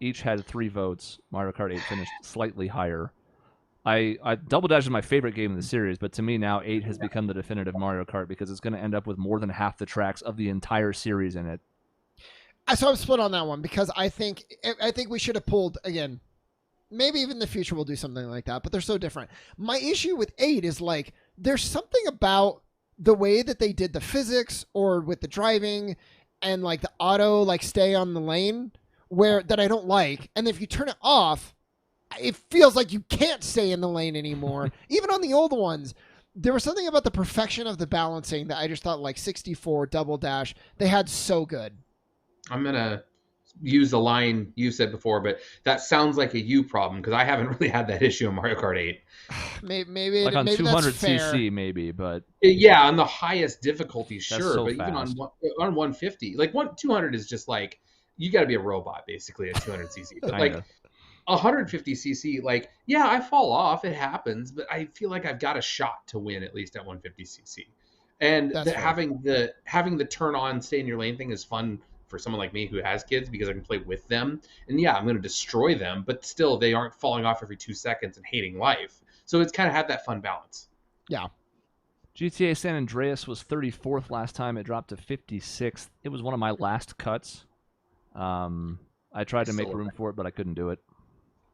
S2: Each had 3 votes. Mario Kart 8 finished slightly higher. Double Dash is my favorite game in the series, but to me now 8 has become the definitive Mario Kart, because it's going to end up with more than half the tracks of the entire series in it.
S1: So I'm split on that one, because I think we should have pulled, again, maybe even in the future we'll do something like that, but they're so different. My issue with 8 is like there's something about the way that they did the physics or with the driving and like the auto like stay on the lane that I don't like. And if you turn it off, it feels like you can't stay in the lane anymore. Even on the old ones, there was something about the perfection of the balancing that I just thought like 64 Double Dash, they had so good.
S3: I'm going to use the line you said before, but that sounds like a you problem, because I haven't really had that issue in Mario Kart 8.
S1: Maybe
S2: like on
S1: maybe
S2: 200cc, maybe, but
S3: yeah, on the highest difficulty, sure,
S2: so
S3: but
S2: fast.
S3: even on 150, like 200 is just like you got to be a robot basically at 200cc. But like 150cc, like yeah, I fall off, it happens, but I feel like I've got a shot to win at least at 150cc. And having the turn on stay in your lane thing is fun for someone like me who has kids, because I can play with them. And yeah, I'm going to destroy them, but still they aren't falling off every 2 seconds and hating life. So it's kind of had that fun balance.
S1: Yeah.
S2: GTA San Andreas was 34th last time. It dropped to 56th. It was one of my last cuts. I tried to make room for it, but I couldn't do it.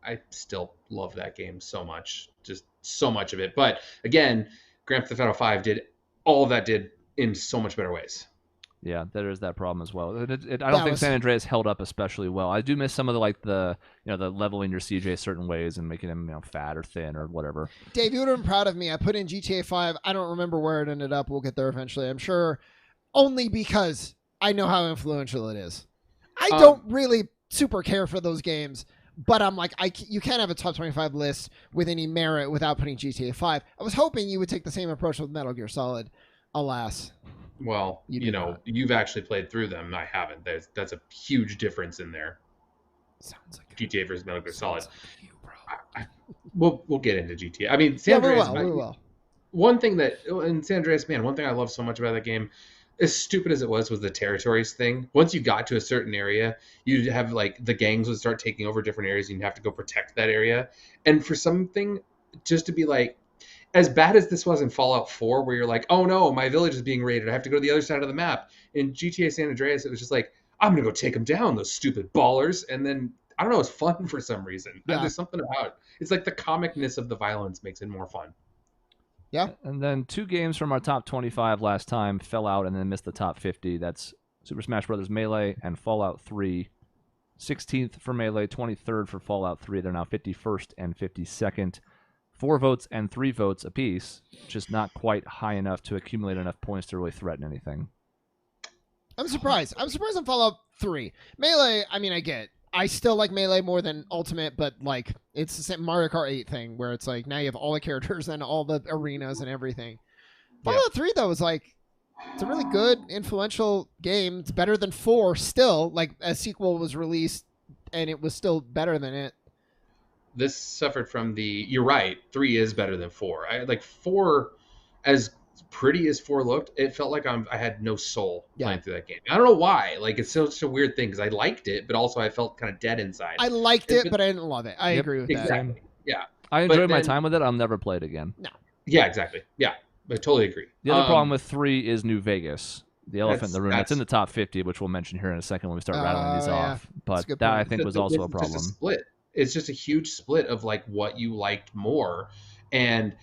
S3: I still love that game so much. Just so much of it. But again, Grand Theft Auto 5 did all of that in so much better ways.
S2: Yeah, there is that problem as well. I don't think San Andreas held up especially well. I do miss some of the leveling your CJ certain ways and making him fat or thin or whatever.
S1: Dave, you would have been proud of me. I put in GTA 5. I don't remember where it ended up. We'll get there eventually, I'm sure, only because I know how influential it is. I don't really super care for those games, but I'm like, you can't have a top 25 list with any merit without putting GTA 5. I was hoping you would take the same approach with Metal Gear Solid. Alas.
S3: Well, you've actually played through them. I haven't. That's a huge difference in there.
S1: Sounds like
S3: GTA versus Metal Gear Solid.
S1: Like you, bro.
S3: We'll get into GTA. I mean, San Andreas.
S1: We will.
S3: One thing that in San Andreas, man, one thing I love so much about that game, as stupid as it was the territories thing. Once you got to a certain area, you'd have like the gangs would start taking over different areas, and you'd have to go protect that area. And for something just to be like, as bad as this was in Fallout 4, where you're like, oh no, my village is being raided, I have to go to the other side of the map. In GTA San Andreas, it was just like, I'm going to go take them down, those stupid ballers. And then, I don't know, it's fun for some reason. Yeah. There's something about it. It's like the comicness of the violence makes it more fun.
S1: Yeah.
S2: And then 2 games from our top 25 last time fell out and then missed the top 50. That's Super Smash Bros. Melee and Fallout 3. 16th for Melee, 23rd for Fallout 3. They're now 51st and 52nd. 4 votes and 3 votes apiece, just not quite high enough to accumulate enough points to really threaten anything.
S1: I'm surprised. I'm surprised on Fallout 3. Melee, I mean, I get it. I still like Melee more than Ultimate, but like it's the same Mario Kart 8 thing where it's like now you have all the characters and all the arenas and everything. Fallout 3 though is like it's a really good, influential game. It's better than 4 still. Like a sequel was released and it was still better than it.
S3: This suffered from you're right, 3 is better than 4. I like 4, as pretty as 4 looked, it felt like I had no soul playing through that game. I don't know why. Like it's such a weird thing, because I liked it, but also I felt kind of dead inside.
S1: I liked it, but I didn't love it. I agree with that.
S3: Exactly. Yeah.
S2: I enjoyed my time with it. I'll never play it again.
S1: No.
S3: Yeah, exactly. Yeah, I totally agree.
S2: The other problem with 3 is New Vegas. The elephant in the room. That's in the top 50, which we'll mention here in a second when we start rattling these off. But that I think was also a problem.
S3: Just a split. It's just a huge split of like what you liked more. And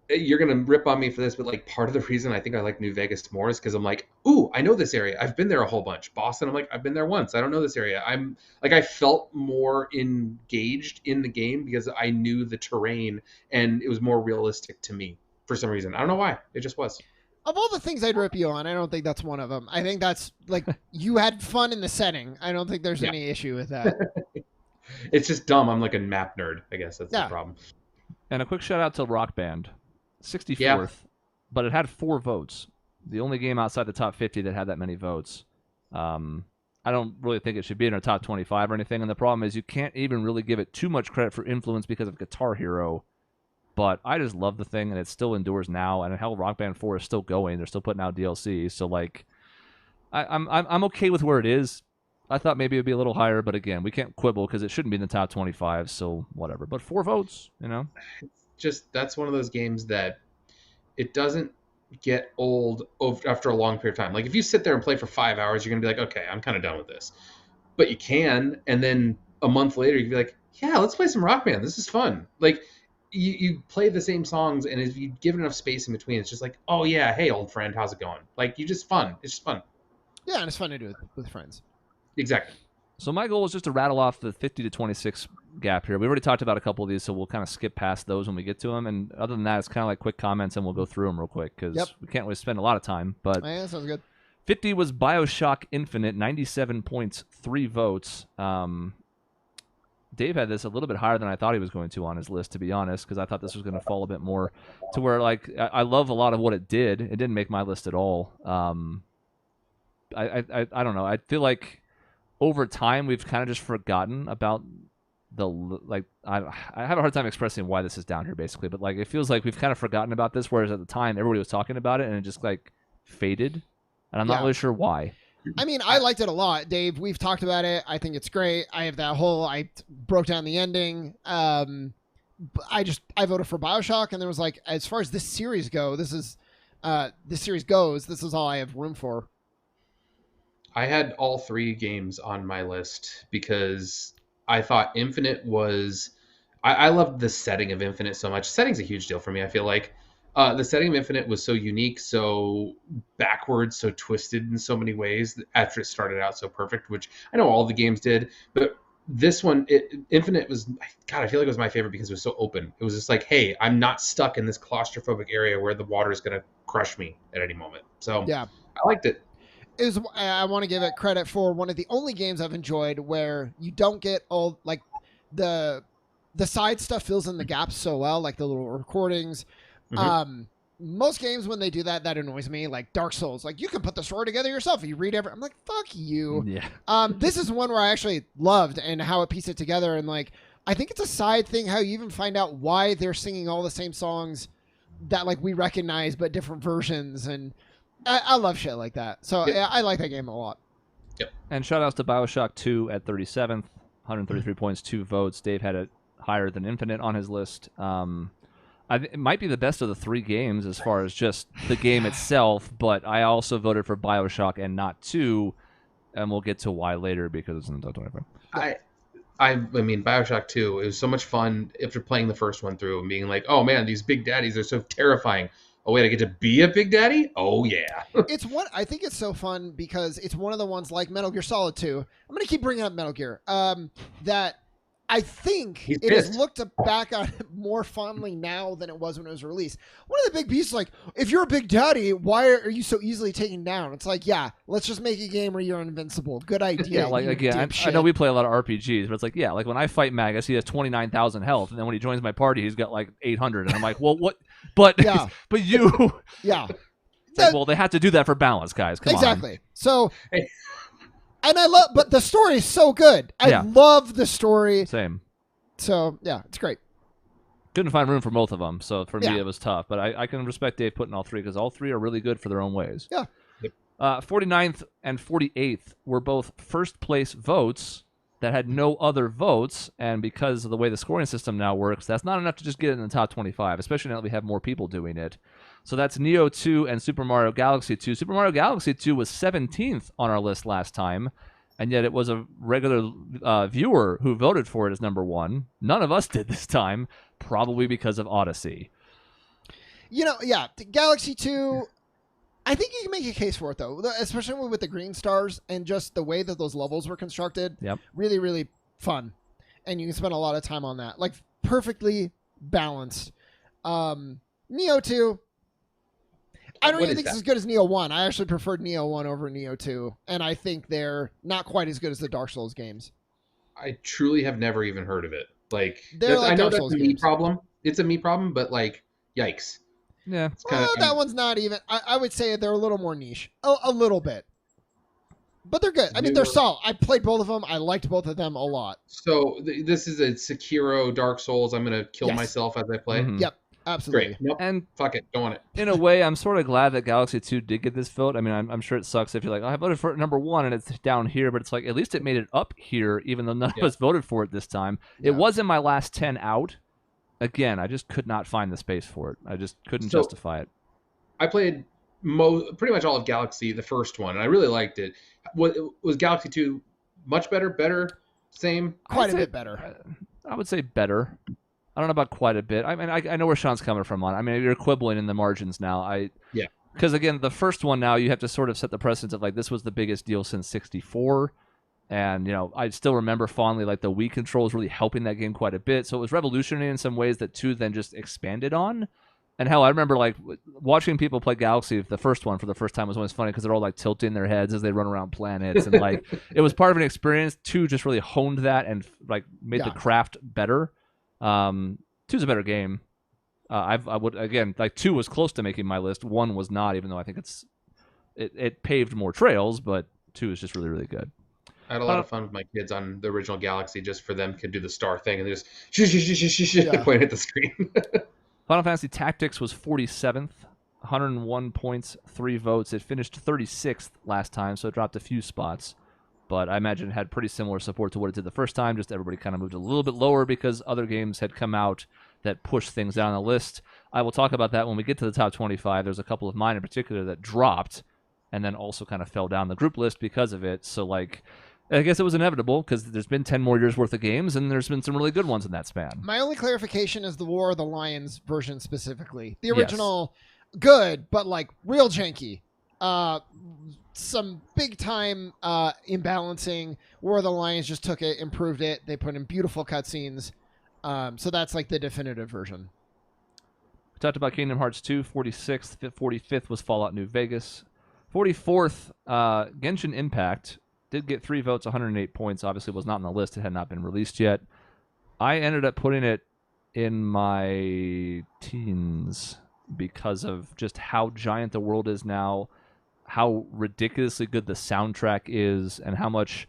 S3: you're gonna rip on me for this, but like part of the reason I think I like New Vegas more is because I'm like, ooh, I know this area. I've been there a whole bunch. Boston, I'm like, I've been there once. I don't know this area. I'm like, I felt more engaged in the game because I knew the terrain and it was more realistic to me for some reason. I don't know why. It just was.
S1: Of all the things I'd rip you on, I don't think that's one of them. I think that's like you had fun in the setting. I don't think there's any issue with that.
S3: It's just dumb. I'm like a map nerd. I guess that's the problem.
S2: And a quick shout out to Rock Band, 64th,
S3: Yeah.
S2: but it had 4 votes. The only game outside the top 50 that had that many votes. I don't really think it should be in our top 25 or anything. And the problem is you can't even really give it too much credit for influence because of Guitar Hero. But I just love the thing, and it still endures now. And hell, Rock Band 4 is still going. They're still putting out DLC. So like, I'm okay with where it is. I thought maybe it'd be a little higher, but again, we can't quibble because it shouldn't be in the top 25. So whatever. But 4 votes, you know.
S3: Just that's one of those games that it doesn't get old after a long period of time. Like if you sit there and play for 5 hours, you're gonna be like, okay, I'm kind of done with this. But you can, and then a month later, you can be like, yeah, let's play some Rock Band. This is fun. Like you play the same songs, and if you give enough space in between, it's just like, oh yeah, hey old friend, how's it going? Like you just fun. It's just fun.
S1: Yeah, and it's fun to do it with friends.
S3: Exactly.
S2: So my goal is just to rattle off the 50 to 26 gap here. We already talked about a couple of these, so we'll kind of skip past those when we get to them. And other than that, it's kind of like quick comments, and we'll go through them real quick because we can't really spend a lot of time. But
S1: Yeah, that sounds good.
S2: 50 was BioShock Infinite, 97 points, 3 votes. Dave had this a little bit higher than I thought he was going to on his list, to be honest, because I thought this was going to fall a bit more to where, like, I love a lot of what it did. It didn't make my list at all. I don't know. I feel like over time we've kind of just forgotten about the, like, I have a hard time expressing why this is down here, basically, but, like, it feels like we've kind of forgotten about this, whereas at the time everybody was talking about it and it just, like, faded, and I'm not really sure why.
S1: I mean, I liked it a lot, Dave. We've talked about it. I think it's great. I have that whole, I broke down the ending. I voted for BioShock, and there was like, as far as this series goes, this is all I have room for.
S3: I had all 3 games on my list because I thought Infinite was, I loved the setting of Infinite so much. Setting's a huge deal for me. I feel like the setting of Infinite was so unique, so backwards, so twisted in so many ways after it started out so perfect, which I know all the games did, but this one, Infinite was, God, I feel like it was my favorite because it was so open. It was just like, hey, I'm not stuck in this claustrophobic area where the water is going to crush me at any moment. So yeah, I liked it.
S1: I want to give it credit for one of the only games I've enjoyed where you don't get all, like, the side stuff fills in the gaps so well, like the little recordings. Mm-hmm. Most games when they do that annoys me, like Dark Souls. Like, you can put the story together yourself. You read I'm like, fuck you.
S2: Yeah.
S1: This is one where I actually loved and how it pieced it together. And, like, I think it's a side thing how you even find out why they're singing all the same songs that, like, we recognize but different versions. And I love shit like that. So yeah, I like that game a lot.
S3: Yep.
S2: And shout outs to BioShock 2 at 37th, 133 points, 2 votes. Dave had it higher than Infinite on his list. It might be the best of the 3 games as far as just the game itself, but I also voted for BioShock and not 2, and we'll get to why later because it's in the top 25.
S3: I mean, BioShock 2, it was so much fun after playing the first one through and being like, oh man, these big daddies are so terrifying. Oh wait, I get to be a big daddy? Oh yeah.
S1: I think it's so fun because it's one of the ones like Metal Gear Solid 2. I'm going to keep bringing up Metal Gear. That I think it is looked back on more fondly now than it was when it was released. One of the big beasts, like, if you're a big daddy, why are you so easily taken down? It's like, yeah, let's just make a game where you're invincible. Good idea.
S2: Yeah, like, again, I know we play a lot of RPGs, but it's like, yeah, like when I fight Magus, he has 29,000 health, and then when he joins my party, he's got like 800, and I'm like, well, what? But
S1: yeah.
S2: But you,
S1: yeah.
S2: Like, well, they have to do that for balance, guys. Come on.
S1: Exactly. So. And but the story is so good. I love the story.
S2: Same.
S1: So, yeah, it's great.
S2: Couldn't find room for both of them, so for me it was tough. But I can respect Dave putting all 3 because all 3 are really good for their own ways.
S1: Yeah.
S2: 49th and 48th were both first place votes that had no other votes, and because of the way the scoring system now works, that's not enough to just get it in the top 25, especially now that we have more people doing it. So that's Neo 2 and Super Mario Galaxy 2. Super Mario Galaxy 2 was 17th on our list last time, and yet it was a regular viewer who voted for it as number 1. None of us did this time, probably because of Odyssey.
S1: Galaxy 2, I think you can make a case for it, though, especially with the green stars and just the way that those levels were constructed.
S2: Yep.
S1: Really, really fun. And you can spend a lot of time on that. Like, perfectly balanced. Neo 2, I don't even think it's as good as Neo 1. I actually preferred Neo 1 over Neo 2, and I think they're not quite as good as the Dark Souls games.
S3: I truly have never even heard of it. Like,
S1: like
S3: I know
S1: Dark
S3: that's
S1: Souls
S3: a me
S1: games.
S3: problem. It's a me problem, but like, yikes.
S2: Yeah.
S1: That one's not even. I would say they're a little more niche. A little bit. But they're good. I mean, they're solid. I played both of them. I liked both of them a lot.
S3: So this is a Sekiro Dark Souls. I'm going to kill myself as I play.
S2: Mhm.
S1: Yep. Absolutely.
S3: Great. Nope.
S2: And
S3: fuck it. Go on it.
S2: in a way, I'm sort of glad that Galaxy 2 did get this vote. I mean, I'm sure it sucks if you're like, I voted for number 1 and it's down here, but it's like, at least it made it up here, even though none of us voted for it this time.
S1: Yeah.
S2: It was in my last 10 out. Again, I just could not find the space for it. I just couldn't justify it.
S3: I played pretty much all of Galaxy, the first one, and I really liked it. Was Galaxy 2 much better, same?
S1: Quite a bit better.
S2: I would say better. I don't know about quite a bit. I mean, I know where Sean's coming from on. I mean, you're quibbling in the margins now. Because again, the first one now you have to sort of set the precedence of like this was the biggest deal since '64, and I still remember fondly like the Wii controls really helping that game quite a bit. So it was revolutionary in some ways that 2 then just expanded on. And hell, I remember like watching people play Galaxy, the first one for the first time was always funny because they're all like tilting their heads as they run around planets, and like it was part of an experience. 2 just really honed that and like made the craft better. 2's a better game. I would again like 2 was close to making my list. 1 was not, even though I think it paved more trails, but 2 is just really, really good.
S3: I had a lot of fun with my kids on the original Galaxy, just for them could do the star thing and they just point at the screen.
S2: Final Fantasy Tactics was 47th, 101 points, 3 votes. It finished 36th last time, so it dropped a few spots. But I imagine it had pretty similar support to what it did the first time. Just everybody kind of moved a little bit lower because other games had come out that pushed things down the list. I will talk about that when we get to the top 25. There's a couple of mine in particular that dropped and then also kind of fell down the group list because of it. So, like, I guess it was inevitable because there's been 10 more years worth of games and there's been some really good ones in that span.
S1: My only clarification is the War of the Lions version specifically. The original, good, but like real janky. Some big time imbalancing. War of the Lions just took it, improved it. They put in beautiful cutscenes. So that's like the definitive version.
S2: We talked about Kingdom Hearts 2, 46th. 45th was Fallout New Vegas. 44th, Genshin Impact. Did get 3 votes, 108 points. Obviously was not on the list. It had not been released yet. I ended up putting it in my teens because of just how giant the world is now, how ridiculously good the soundtrack is, and how much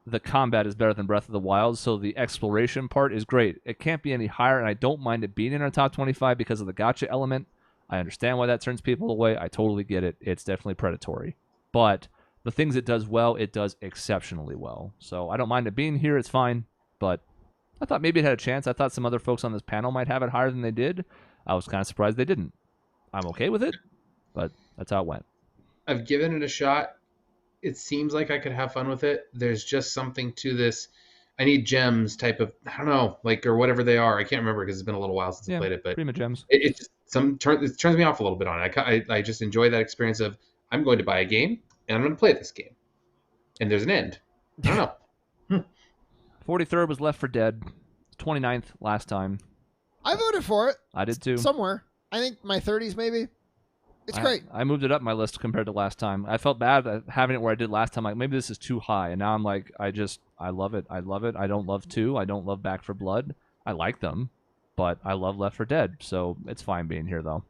S2: the combat is better than Breath of the Wild. So the exploration part is great. It can't be any higher, and I don't mind it being in our top 25 because of the gacha element. I understand why that turns people away. I totally get it. It's definitely predatory. But the things it does well, it does exceptionally well. So I don't mind it being here. It's fine. But I thought maybe it had a chance. I thought some other folks on this panel might have it higher than they did. I was kind of surprised they didn't. I'm okay with it, but that's how it went.
S3: I've given it a shot. It seems like I could have fun with it. There's just something to this. I need gems type of, I don't know, like, or whatever they are. I can't remember because it's been a little while since I played it, but
S2: Prima gems.
S3: it turns me off a little bit on it. I just enjoy that experience of I'm going to buy a game and I'm going to play this game. And there's an end. I don't know.
S2: 43rd was Left 4 Dead. 29th last time.
S1: I voted for it.
S2: I did too.
S1: Somewhere. I think my 30s maybe. It's great.
S2: I moved it up my list compared to last time. I felt bad having it where I did last time. Like, maybe this is too high. And now I'm like, I love it. I love it. I don't love 2. I don't love Back 4 Blood. I like them, but I love Left 4 Dead. So it's fine being here, though.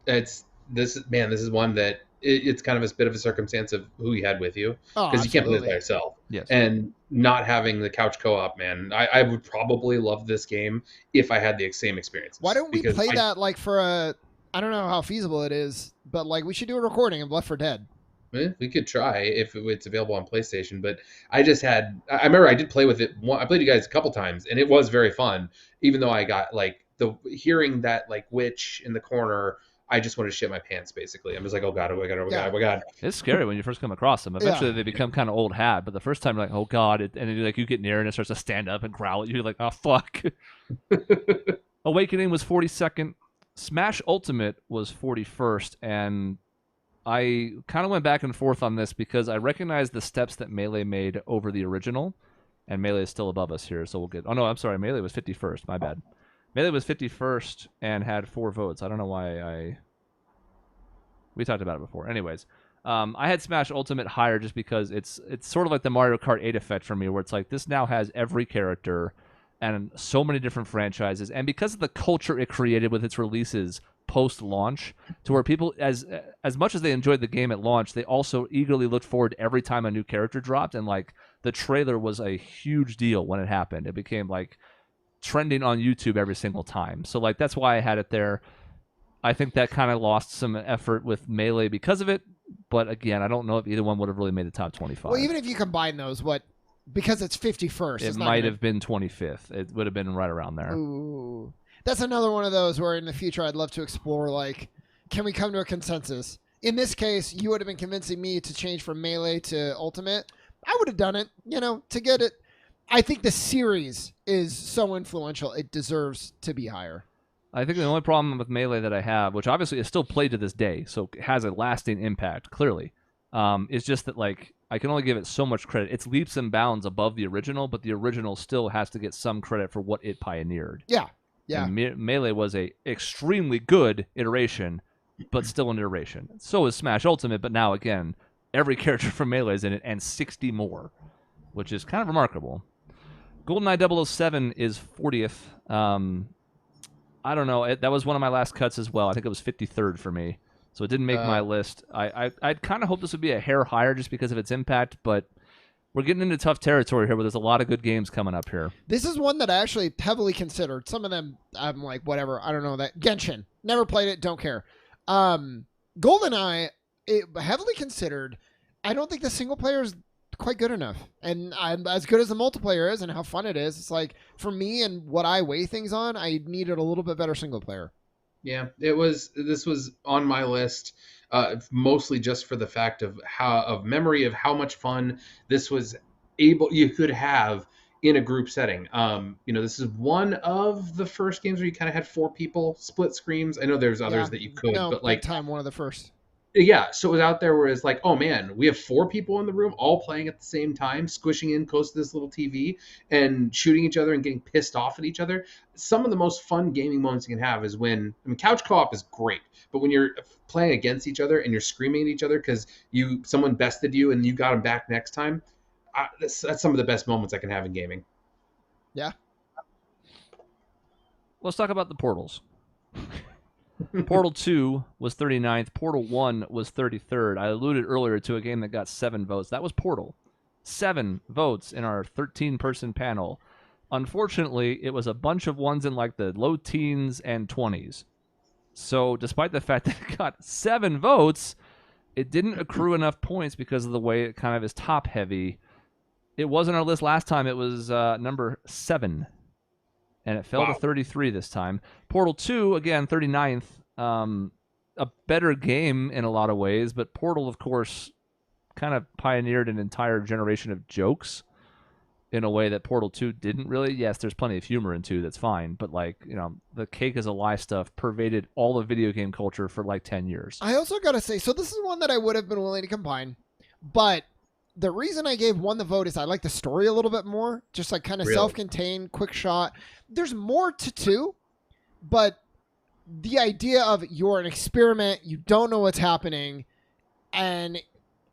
S3: This is one that it's kind of a bit of a circumstance of who you had with you, because you can't play this by yourself.
S2: Yes.
S3: And not having the couch co-op, man, I would probably love this game if I had the same experience.
S1: Why don't we play that like for a? I don't know how feasible it is, but like we should do a recording of Left 4 Dead.
S3: We could try if it's available on PlayStation, but I remember I did play with it. I played you guys a couple times, and it was very fun. Even though I got like hearing that like witch in the corner, I just wanted to shit my pants. Basically, I'm just like, oh god, oh god, oh god.
S2: It's scary when you first come across them. Eventually, they become kind of old hat, but the first time you're like, oh god, and then like you get near and it starts to stand up and growl at you. You're like, oh fuck. Awakening was 42nd. Smash Ultimate was 41st, and I kind of went back and forth on this because I recognized the steps that Melee made over the original, and Melee is still above us here, so we'll get... Oh, no, I'm sorry. Melee was 51st. My bad. Melee was 51st and had 4 votes. I don't know why we talked about it before. Anyways, I had Smash Ultimate higher just because it's sort of like the Mario Kart 8 effect for me, where it's like this now has every character and so many different franchises, and because of the culture it created with its releases post-launch, to where people, as much as they enjoyed the game at launch, they also eagerly looked forward every time a new character dropped, and like the trailer was a huge deal when it happened. It became like trending on YouTube every single time. So like that's why I had it there. I think that kind of lost some effort with Melee because of it, but again, I don't know if either one would have really made the top 25.
S1: Well, even if you combine those, because it's 51st,
S2: it might have been 25th. It would have been right around there.
S1: Ooh. That's another one of those where in the future I'd love to explore, like, can we come to a consensus? In this case, you would have been convincing me to change from Melee to Ultimate. I would have done it, to get it. I think the series is so influential, it deserves to be higher.
S2: I think the only problem with Melee that I have, which obviously is still played to this day, so it has a lasting impact, clearly, is just that, like, I can only give it so much credit. It's leaps and bounds above the original, but the original still has to get some credit for what it pioneered.
S1: Yeah.
S2: And Melee was a extremely good iteration, but still an iteration. So is Smash Ultimate, but now, again, every character from Melee is in it, and 60 more, which is kind of remarkable. GoldenEye 007 is 40th. I don't know. That was one of my last cuts as well. I think it was 53rd for me. So it didn't make my list. I'd kind of hoped this would be a hair higher just because of its impact, but we're getting into tough territory here where there's a lot of good games coming up here.
S1: This is one that I actually heavily considered. Some of them, I'm like, whatever. I don't know that. Genshin. Never played it. Don't care. GoldenEye, heavily considered. I don't think the single player is quite good enough. And as good as the multiplayer is and how fun it is, it's like, for me and what I weigh things on, I needed a little bit better single player.
S3: Yeah, this was on my list, mostly just for the fact of memory of how much fun this was you could have in a group setting. This is one of the first games where you kind of had 4 people split screens. I know there's others that you could, but like
S1: one of the first.
S3: Yeah, so it was out there where it's like, oh man, we have 4 people in the room all playing at the same time, squishing in close to this little TV and shooting each other and getting pissed off at each other. Some of the most fun gaming moments you can have is when, couch co-op is great, but when you're playing against each other and you're screaming at each other because someone bested you and you got them back next time, that's some of the best moments I can have in gaming.
S1: Yeah.
S2: Let's talk about the portals. Portal 2 was 39th. Portal 1 was 33rd. I alluded earlier to a game that got 7 votes. That was Portal. 7 votes in our 13-person panel. Unfortunately, it was a bunch of ones in like the low teens and 20s. So despite the fact that it got 7 votes, it didn't accrue enough points because of the way it kind of is top-heavy. It was on our list last time. It was number 7. And it fell to 33 this time. Portal 2, again, 39th. A better game in a lot of ways, but Portal, of course, kind of pioneered an entire generation of jokes in a way that Portal 2 didn't really. Yes, there's plenty of humor in 2, that's fine. But, the cake is a lie stuff pervaded all of video game culture for, 10 years.
S1: I also got to say, so this is one that I would have been willing to combine, but the reason I gave 1 the vote is I like the story a little bit more. Just kind of self-contained, quick shot. There's more to 2, but the idea of you're an experiment, you don't know what's happening, and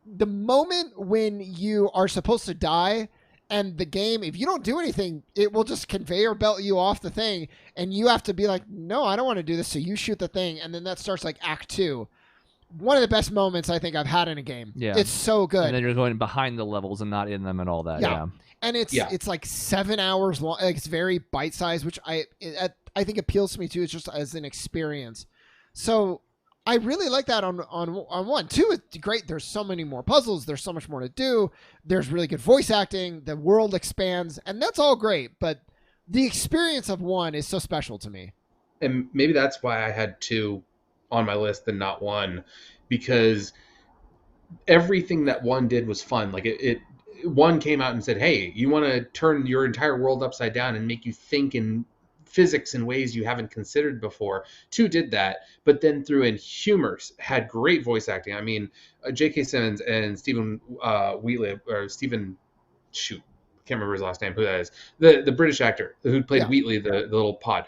S1: the moment when you are supposed to die, and the game, if you don't do anything, it will just conveyor belt you off the thing, and you have to be like, no, I don't want to do this, so you shoot the thing, and then that starts Act 2. One of the best moments I think I've had in a game.
S2: Yeah.
S1: It's so good.
S2: And then you're going behind the levels and not in them and all that. Yeah.
S1: And it's 7 hours long. It's very bite-sized, which I think appeals to me too. It's just as an experience. So I really like that on 1. 2 is great. There's so many more puzzles. There's so much more to do. There's really good voice acting. The world expands, and that's all great. But the experience of 1 is so special to me.
S3: And maybe that's why I had 2 on my list and not 1, because everything that 1 did was fun. 1 came out and said, hey, you want to turn your entire world upside down and make you think physics in ways you haven't considered before. 2 did that, but then threw in humor, had great voice acting. I mean, J.K. Simmons and Stephen Wheatley, or Stephen, shoot, can't remember his last name, who that is, the British actor who played Wheatley, the little pod.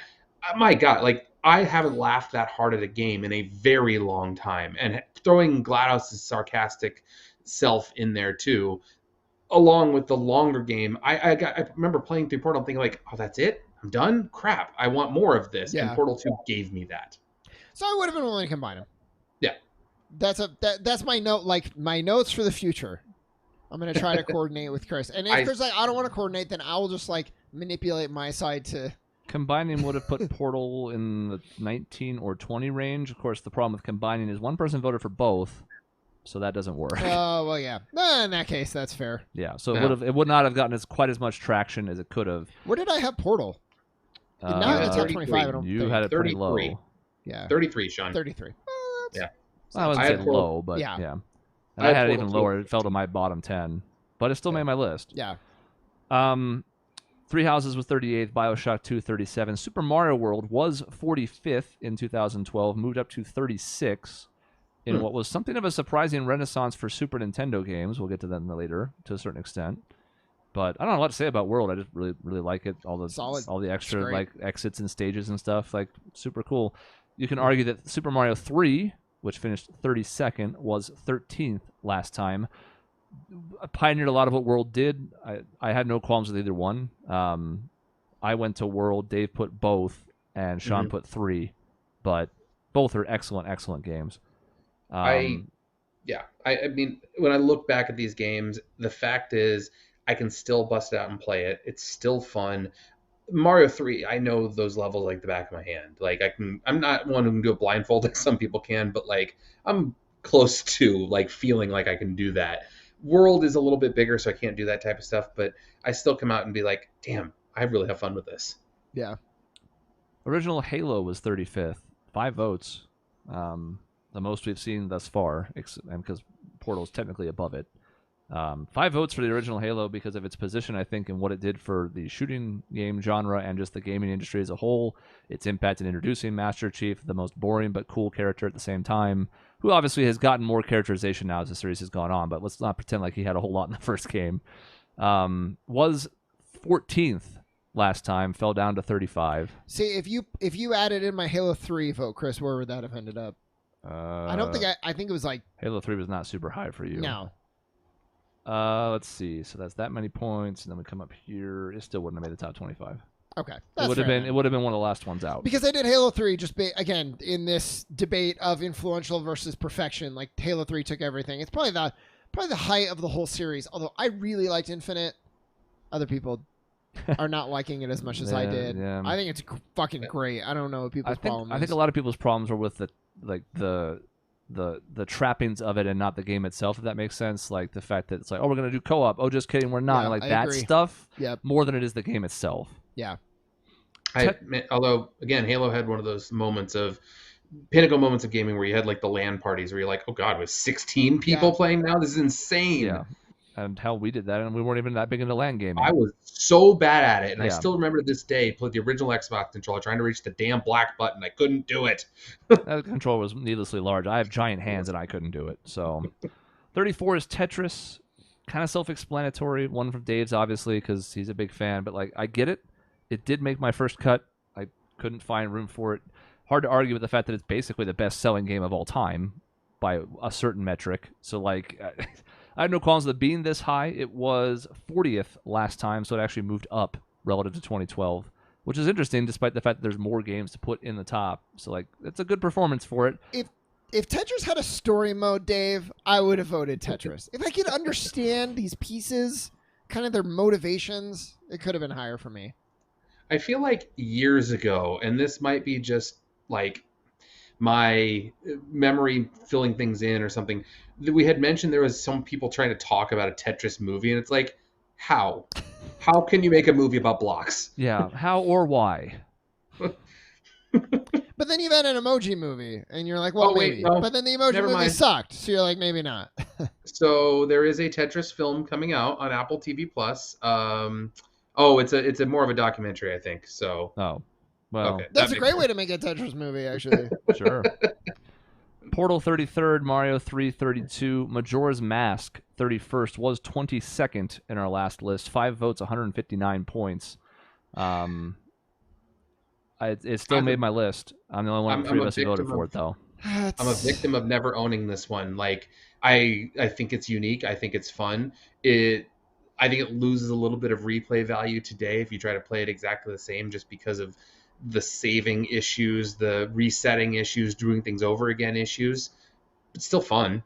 S3: My God, like, I haven't laughed that hard at a game in a very long time. And throwing GLaDOS' sarcastic self in there too, along with the longer game, I remember playing through Portal thinking like, oh, that's it? I'm done? Crap, I want more of this.
S1: Yeah.
S3: And Portal 2 gave me that.
S1: So I would have been willing to combine them.
S3: Yeah.
S1: That's my note, like my notes for the future. I'm going to try to coordinate with Chris. And if Chris like, I don't want to coordinate, then I will just like manipulate my side to...
S2: Combining would have put Portal in the 19 or 20 range. Of course, the problem with combining is one person voted for both, so that doesn't work.
S1: Oh, well, yeah. In that case, that's fair.
S2: Yeah, so it would not have gotten quite as much traction as it could have.
S1: Where did I have Portal? Not in the top 25, I don't think.
S2: You had it pretty low.
S1: Yeah.
S3: 33, Sean.
S1: 33.
S3: Yeah.
S2: I wouldn't say low, but yeah. And I had it even lower. It fell to my bottom 10, but it still made my list.
S1: Yeah.
S2: Three Houses was 38th, BioShock 2 37. Super Mario World was 45th in 2012, moved up to 36 in what was something of a surprising renaissance for Super Nintendo games. We'll get to that later to a certain extent. But I don't know what to say about World. I just really like it. All the extra like exits and stages and stuff, like super cool. You can argue that Super Mario 3, which finished 32nd, was 13th last time. Pioneered a lot of what World did. I had no qualms with either one. I went to World. Dave put both, and Sean put 3, but both are excellent games.
S3: I mean, when I look back at these games, the fact is I can still bust it out and play it. It's still fun. Mario 3, I know those levels like the back of my hand. Like I'm not one who can do it blindfolded. Some people can, but like I'm close to like feeling like I can do that. World is a little bit bigger, so I can't do that type of stuff, but I still come out and be like, damn, I really have fun with this.
S1: Yeah.
S2: Original Halo was 35th. 5 votes. The most we've seen thus far, and because Portal is technically above it. 5 votes for the original Halo because of its position, I think, and what it did for the shooting game genre and just the gaming industry as a whole. Its impact in introducing Master Chief, the most boring but cool character at the same time, who obviously has gotten more characterization now as the series has gone on, but let's not pretend like he had a whole lot in the first game. Was 14th last time, fell down to 35.
S1: See, if you added in my Halo 3 vote, Chris, where would that have ended up? I don't think I think it was like...
S2: Halo 3 was not super high for you.
S1: No.
S2: Let's see. So that's that many points, and then we come up here. It still wouldn't have made the top 25.
S1: Okay,
S2: it would have been. It would have been one of the last ones out.
S1: Because I did Halo 3 again in this debate of influential versus perfection. Like Halo 3 took everything. It's probably the height of the whole series. Although I really liked Infinite, other people are not liking it as much as I did.
S2: Yeah.
S1: I think it's fucking great. I don't know what people's problem is.
S2: I think a lot of people's problems are with the trappings of it and not the game itself, if that makes sense. Like the fact that it's like, oh, we're gonna do co-op. Oh, just kidding, we're not.
S1: Yeah,
S2: like
S1: I
S2: that
S1: agree.
S2: stuff.
S1: Yep.
S2: More than it is the game itself.
S1: Yeah.
S3: Although again, Halo had one of those pinnacle moments of gaming where you had like the LAN parties where you're like, oh god, with 16 people playing now, this is insane.
S2: Yeah. And hell, we did that, and we weren't even that big into LAN gaming.
S3: I was so bad at it, and I still remember to this day, played the original Xbox controller trying to reach the damn black button. I couldn't do it.
S2: That controller was needlessly large. I have giant hands, and I couldn't do it. So, 34 is Tetris. Kind of self-explanatory. One from Dave's, obviously, because he's a big fan. But like, I get it. It did make my first cut. I couldn't find room for it. Hard to argue with the fact that it's basically the best-selling game of all time by a certain metric. So like, I have no qualms with it being this high. It was 40th last time, so it actually moved up relative to 2012, which is interesting despite the fact that there's more games to put in the top. So like, it's a good performance for it.
S1: If Tetris had a story mode, Dave, I would have voted Tetris. If I could understand these pieces, kind of their motivations, it could have been higher for me.
S3: I feel like years ago, and this might be just like my memory filling things in or something, that we had mentioned there was some people trying to talk about a Tetris movie, and it's like, how can you make a movie about blocks?
S2: Yeah, how or why?
S1: But then you've had an Emoji movie, and you're like, well, maybe.
S3: No,
S1: but then the Emoji movie sucked, so you're like, maybe not.
S3: So there is a Tetris film coming out on Apple TV Plus. It's a more of a documentary, I think. So
S2: Well,
S3: Okay.
S1: That's a great way to make a Tetris movie, actually.
S2: sure. Portal 33rd, Mario 332, Majora's Mask 31st was 22nd in our last list. 5 votes, 159 points. It still made my list. I'm the only one of 3 of us who voted for it, though.
S3: I'm a victim of never owning this one. Like, I think it's unique. I think it's fun. I think it loses a little bit of replay value today if you try to play it exactly the same, just because of the saving issues, the resetting issues, doing things over again issues. It's still fun.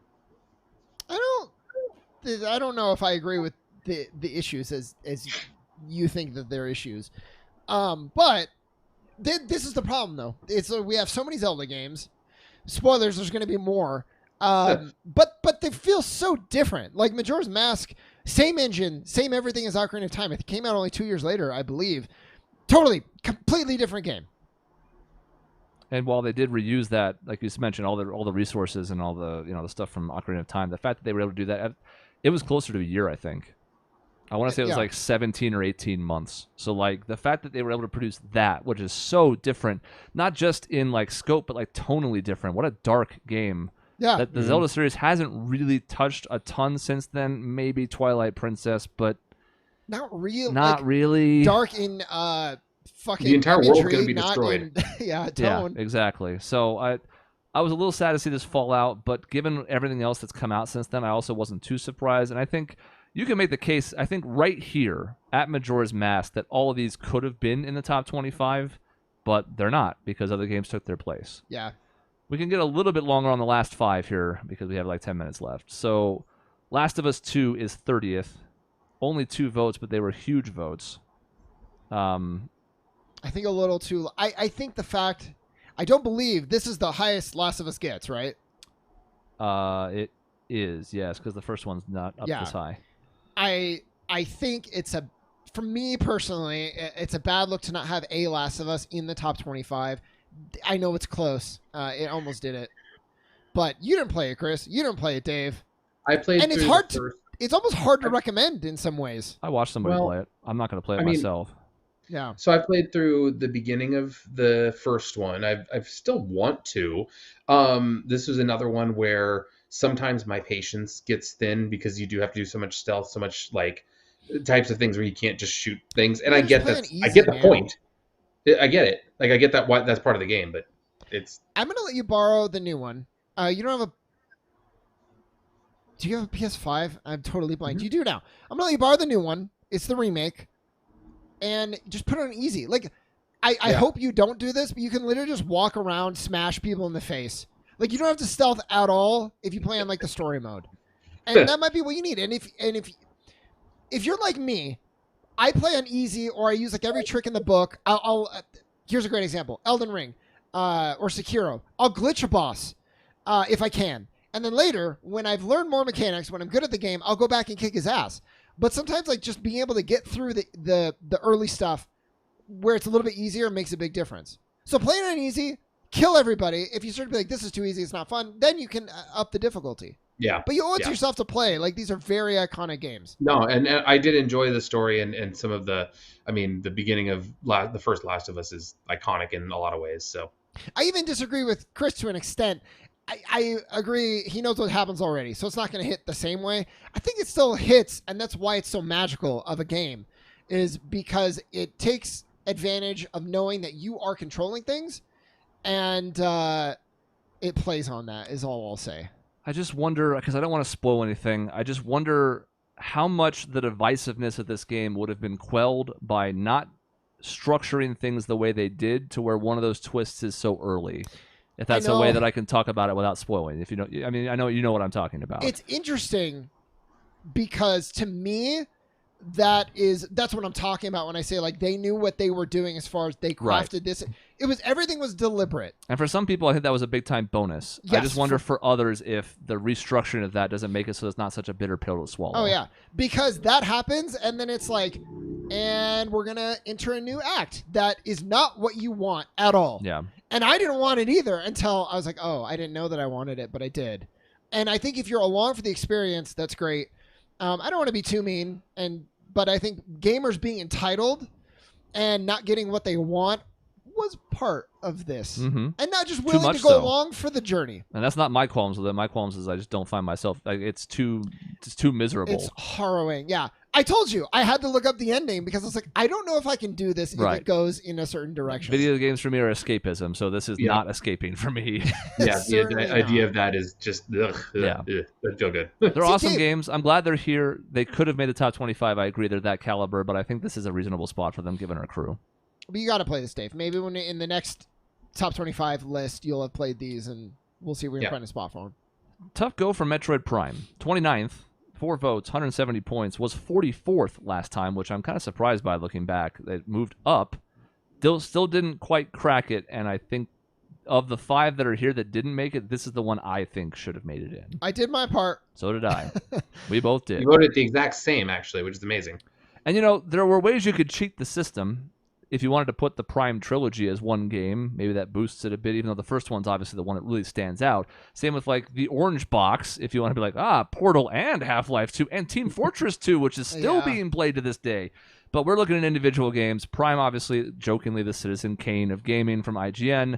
S1: I don't know if I agree with the issues as you think that they're issues. But this is the problem, though. We have so many Zelda games. Spoilers, there's going to be more. But they feel so different. Like Majora's Mask, same engine, same everything as Ocarina of Time. It came out only 2 years later, I believe. Totally, completely different game.
S2: And while they did reuse that, like you mentioned, all the resources and all the the stuff from Ocarina of Time, the fact that they were able to do that, it was closer to a year, I think. I want to say it was like 17 or 18 months. So like the fact that they were able to produce that, which is so different, not just in like scope, but like tonally different. What a dark game.
S1: Yeah.
S2: That the Zelda series hasn't really touched a ton since then. Maybe Twilight Princess, but
S1: not
S2: really.
S1: Dark in fucking
S3: the entire
S1: imagery,
S3: world going to be destroyed.
S1: Tone.
S2: Yeah, exactly. So I was a little sad to see this fall out, but given everything else that's come out since then, I also wasn't too surprised. And I think you can make the case, I think right here at Majora's Mask, that all of these could have been in the top 25, but they're not because other games took their place.
S1: Yeah.
S2: We can get a little bit longer on the last 5 here because we have like 10 minutes left. So Last of Us 2 is 30th. Only 2 votes, but they were huge votes.
S1: I think a little too... I think the fact... I don't believe this is the highest Last of Us gets, right?
S2: It is, yes, because the first one's not up this high.
S1: I think for me personally, it's a bad look to not have a Last of Us in the top 25. I know it's close. It almost did it. But you didn't play it, Chris. You didn't play it, Dave.
S3: I played
S1: and it's hard it's almost hard to recommend in some ways.
S2: I watched somebody play it. I'm not going to play it myself.
S1: Yeah.
S3: So I played through the beginning of the first one. I still want to. This was another one where sometimes my patience gets thin because you do have to do so much stealth, so much like types of things where you can't just shoot things. And I get that. I get the point. I get it. Like I get that. That's part of the game, but it's.
S1: I'm gonna let you borrow the new one. You don't have a. Do you have a PS5? I'm totally blank.
S3: Mm-hmm.
S1: You do now. I'm gonna let you borrow the new one. It's the remake. And just put it on easy. Like, I hope you don't do this, but you can literally just walk around, smash people in the face. Like, you don't have to stealth at all if you play on like the story mode, and that might be what you need. And if you're like me, I play on easy or I use like every trick in the book. Here's a great example: Elden Ring, or Sekiro. I'll glitch a boss if I can, and then later when I've learned more mechanics, when I'm good at the game, I'll go back and kick his ass. But sometimes, like, just being able to get through the early stuff where it's a little bit easier makes a big difference. So playing on easy, kill everybody. If you start to be like, this is too easy, it's not fun, then you can up the difficulty.
S3: Yeah.
S1: But you owe it to yourself to play. Like, these are very iconic games.
S3: No, and I did enjoy the story and some of the beginning of the first Last of Us is iconic in a lot of ways. So
S1: I even disagree with Chris to an extent. I agree he knows what happens already, so it's not going to hit the same way. I think it still hits, and that's why it's so magical of a game, is because it takes advantage of knowing that you are controlling things, and it plays on that, is all I'll say.
S2: I just wonder, because I don't want to spoil anything, I just wonder how much the divisiveness of this game would have been quelled by not structuring things the way they did to where one of those twists is so early. If that's a way that I can talk about it without spoiling. If you know, I mean, I know you know what I'm talking about.
S1: It's interesting because to me, that's what I'm talking about when I say like they knew what they were doing as far as they crafted this. Everything was deliberate.
S2: And for some people, I think that was a big time bonus.
S1: Yes,
S2: I just wonder for others if the restructuring of that doesn't make it so it's not such a bitter pill to swallow.
S1: Oh yeah, because that happens, and then it's like, and we're gonna enter a new act that is not what you want at all.
S2: Yeah.
S1: And I didn't want it either until I was like, oh, I didn't know that I wanted it, but I did. And I think if you're along for the experience, that's great. I don't want to be too mean, but I think gamers being entitled and not getting what they want was part of this
S2: Mhm.
S1: and not just willing
S2: much
S1: to go
S2: so.
S1: along for the journey.
S2: And that's not my qualms with it. My qualms is I just don't find myself. Like, it's too miserable.
S1: It's harrowing. Yeah. I told you I had to look up the ending because I was like, I don't know if I can do this if
S2: Right.
S1: it goes in a certain direction.
S2: Video games for me are escapism, so this is not escaping for me.
S3: Yeah,
S1: Certainly
S3: the idea
S1: not.
S3: of that is just
S2: Yeah.
S3: doesn't feel good.
S2: They're
S1: See,
S2: awesome
S1: Dave-
S2: games. I'm glad they're here. They could have made the top 25. I agree, they're that caliber, but I think this is a reasonable spot for them given our crew.
S1: But you got to play this, Dave. Maybe when in the next top 25 list, you'll have played these, and we'll see if we can find a spot for them.
S2: Tough go for Metroid Prime. 29th, 4 votes, 170 points, was 44th last time, which I'm kind of surprised by looking back. It moved up. Still didn't quite crack it, and I think of the 5 that are here that didn't make it, this is the one I think should have made it in.
S1: I did my part.
S2: So did I. We both did.
S3: You voted the exact same, actually, which is amazing.
S2: And there were ways you could cheat the system. If you wanted to put the Prime trilogy as one game, maybe that boosts it a bit, even though the first one's obviously the one that really stands out. Same with like the orange box, if you want to be like, Portal and Half-Life 2 and Team Fortress 2, which is still being played to this day. But we're looking at individual games. Prime, obviously, jokingly, the Citizen Kane of gaming from IGN.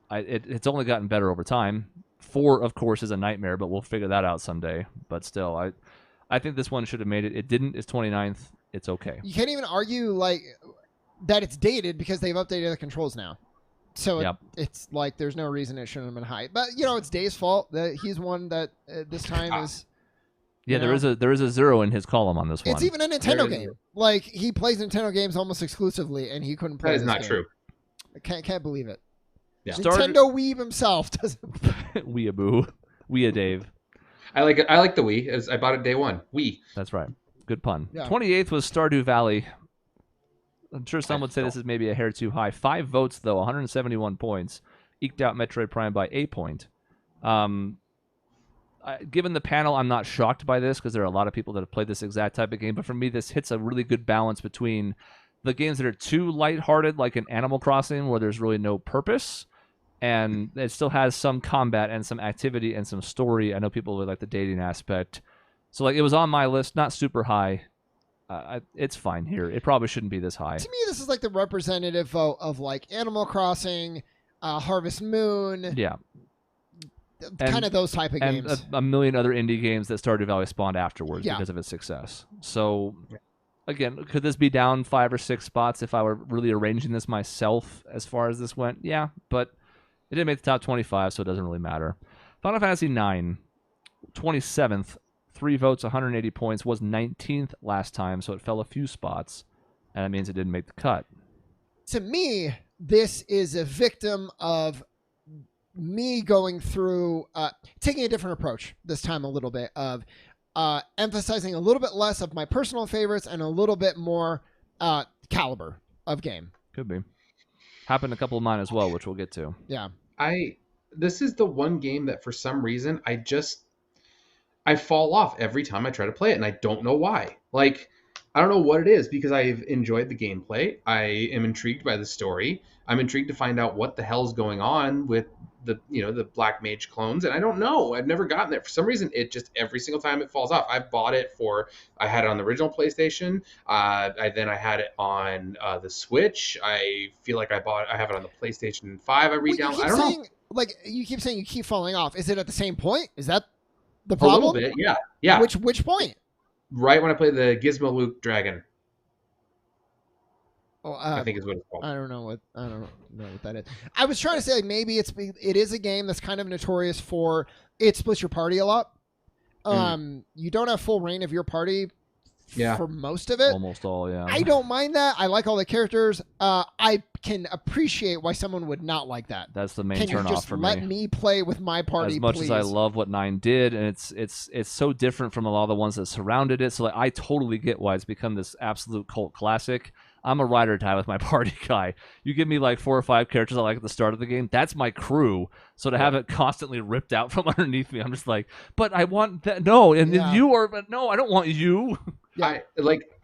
S2: It's only gotten better over time. 4, of course, is a nightmare, but we'll figure that out someday. But still, I think this one should have made it. It didn't. It's 29th. It's okay.
S1: You can't even argue like that it's dated because they've updated the controls now. So it's like there's no reason it shouldn't have been high. But it's Dave's fault that he's one that this time is.
S2: Yeah, there is a 0 in his column on this one.
S1: It's even a Nintendo game. Like he plays Nintendo games almost exclusively, and he couldn't play.
S3: That is
S1: this
S3: not
S1: game.
S3: true.
S1: I can't believe it.
S3: Yeah.
S1: Nintendo Weeb himself doesn't.
S2: Weeaboo, Wea Dave.
S3: I like it. I like the Wii. As I bought it day one. Wii.
S2: That's right. Good pun.
S1: Yeah.
S2: 28th was Stardew Valley. I'm sure some would say this is maybe a hair too high. 5 votes, though, 171 points. Eked out Metroid Prime by a point. Given the panel, I'm not shocked by this because there are a lot of people that have played this exact type of game. But for me, this hits a really good balance between the games that are too lighthearted, like an Animal Crossing, where there's really no purpose, and it still has some combat and some activity and some story. I know people really like the dating aspect. So it was on my list, not super high. It's fine here. It probably shouldn't be this high.
S1: To me, this is like the representative vote of like Animal Crossing, Harvest Moon.
S2: Yeah.
S1: Kind of those type of
S2: and
S1: games.
S2: a million other indie games that Stardew Valley spawned afterwards because of its success. So, again, could this be down 5 or 6 spots if I were really arranging this myself as far as this went? Yeah, but it didn't make the top 25, so it doesn't really matter. Final Fantasy IX, 27th, 3 votes, 180 points, was 19th last time, so it fell a few spots, and that means it didn't make the cut.
S1: To me, this is a victim of me going through, taking a different approach this time a little bit, of emphasizing a little bit less of my personal favorites and a little bit more caliber of game.
S2: Could be. Happened a couple of mine as well, which we'll get to.
S1: Yeah.
S3: This is the one game that for some reason I fall off every time I try to play it, and I don't know why. Like, I don't know what it is, because I've enjoyed the gameplay. I am intrigued by the story. I'm intrigued to find out what the hell's going on with the Black Mage clones, and I don't know. I've never gotten there. For some reason, it just every single time it falls off. I had it on the original PlayStation. I had it on the Switch. I feel like I have it on the PlayStation 5. I don't know.
S1: Like, you keep saying you keep falling off. Is it at the same point? Is that the
S3: A
S1: problem?
S3: little bit, yeah.
S1: Which point?
S3: Right when I play the Gizmo Luke Dragon.
S1: Oh,
S3: I think is what it's called.
S1: I don't know what that is. I was trying to say, like, maybe it is a game that's kind of notorious for it splits your party a lot. You don't have full reign of your party for most of it.
S2: Almost all, yeah.
S1: I don't mind that. I like all the characters. I can appreciate why someone would not like that.
S2: That's the main turn off for me.
S1: Can you just let me play with my party,
S2: as much
S1: please?
S2: as I love what 9 did, and it's so different from a lot of the ones that surrounded it. So I totally get why it's become this absolute cult classic. I'm a ride or die with my party guy. You give me like 4 or 5 characters I like at the start of the game, that's my crew. So to have it constantly ripped out from underneath me, I'm just like, but I want that. No, and you are, but no, I don't want you.
S1: Yeah.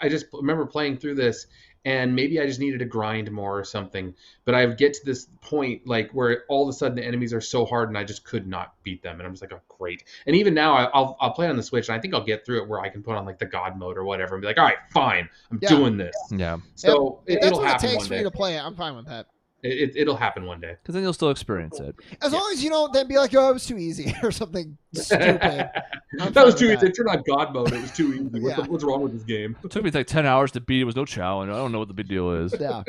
S3: I just remember playing through this, and maybe I just needed to grind more or something. But I would get to this point like where all of a sudden the enemies are so hard and I just could not beat them. And I'm just like, oh, great. And even now I'll play on the Switch, and I think I'll get through it where I can put on like the God mode or whatever and be like, all right, fine, I'm doing this.
S2: Yeah.
S3: So
S1: that's
S3: it'll
S1: what
S3: happen
S1: it takes
S3: one
S1: for
S3: day.
S1: you to play it. I'm fine with that.
S3: It'll happen one day.
S2: Because then you'll still experience it.
S1: As long as you don't then be like, oh, it was too easy or something stupid.
S3: That was too easy. It turned on God mode. It was too easy.
S1: Yeah.
S3: What's wrong with this game?
S2: It took me like 10 hours to beat. It was no challenge. I don't know what the big deal is.
S1: Yeah.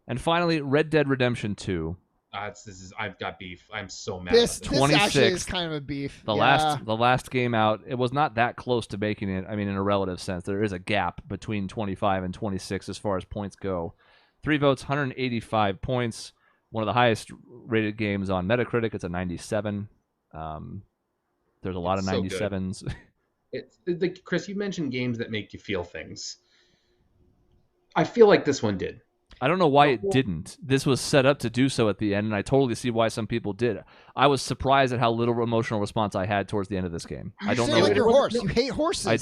S2: And finally, Red Dead Redemption 2.
S3: I've got beef. I'm so mad.
S1: This
S3: about this.
S1: actually is
S2: 26th.
S1: kind of a beef.
S2: The last game out, it was not that close to making it. I mean, in a relative sense, there is a gap between 25 and 26 as far as points go. 3 votes, 185 points. One of the highest rated games on Metacritic. It's a 97. There's a lot of 97s.
S3: It's like, Chris, you mentioned games that make you feel things. I feel like this one did.
S2: I don't know why it didn't. This was set up to do so at the end, and I totally see why some people did. I was surprised at how little emotional response I had towards the end of this game. I don't know.
S1: Like your horse. You hate horses.
S2: I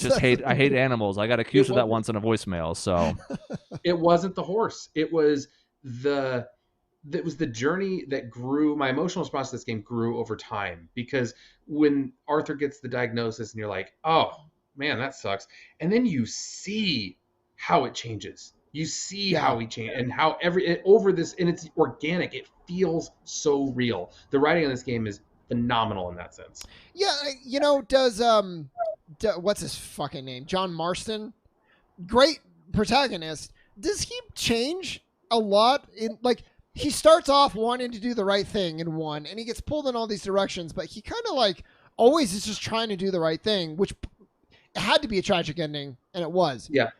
S2: hate animals. I got accused of that once in a voicemail. So
S3: it wasn't the horse. It was the journey that grew. My emotional response to this game grew over time, because when Arthur gets the diagnosis and you're like, oh man, that sucks. And then you see how it changes. You see how he changed and how over this, and it's organic. It feels so real. The writing on this game is phenomenal in that sense.
S1: Yeah, does what's his fucking name? John Marston, great protagonist. Does he change a lot? He starts off wanting to do the right thing in 1, and he gets pulled in all these directions, but he kind of always is just trying to do the right thing, which had to be a tragic ending, and it was.
S3: Yeah.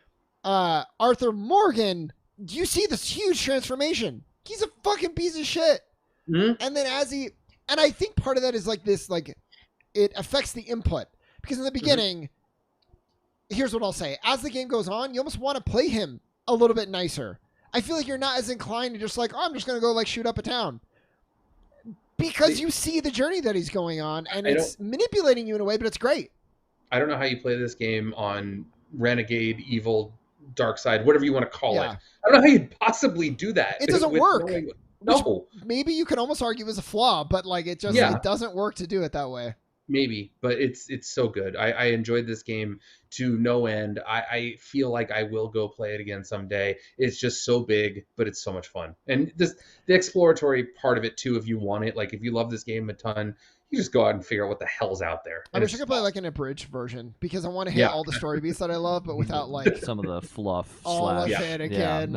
S1: Arthur Morgan, you see this huge transformation. He's a fucking piece of shit.
S3: Mm-hmm.
S1: And then and I think part of that is it affects the input, because in the beginning, here's what I'll say. As the game goes on, you almost want to play him a little bit nicer. I feel like you're not as inclined to just I'm just going to go shoot up a town, because you see the journey that he's going on, and it's manipulating you in a way, but it's great. I
S3: don't know how you play this game on Renegade, Evil, Dark Side, whatever you want to call it. I don't know how you'd possibly do that.
S1: It doesn't work.
S3: No.
S1: Maybe you can almost argue is a flaw, but it doesn't work to do it that way.
S3: Maybe, but it's so good. I enjoyed this game to no end. I feel like I will go play it again someday. It's just so big, but it's so much fun. And the exploratory part of it too, if you want it, if you love this game a ton, you just go out and figure out what the hell's out there.
S1: I wish I could play an abridged version, because I want to hit all the story beats that I love, but without
S2: some of the fluff.
S1: All of it again.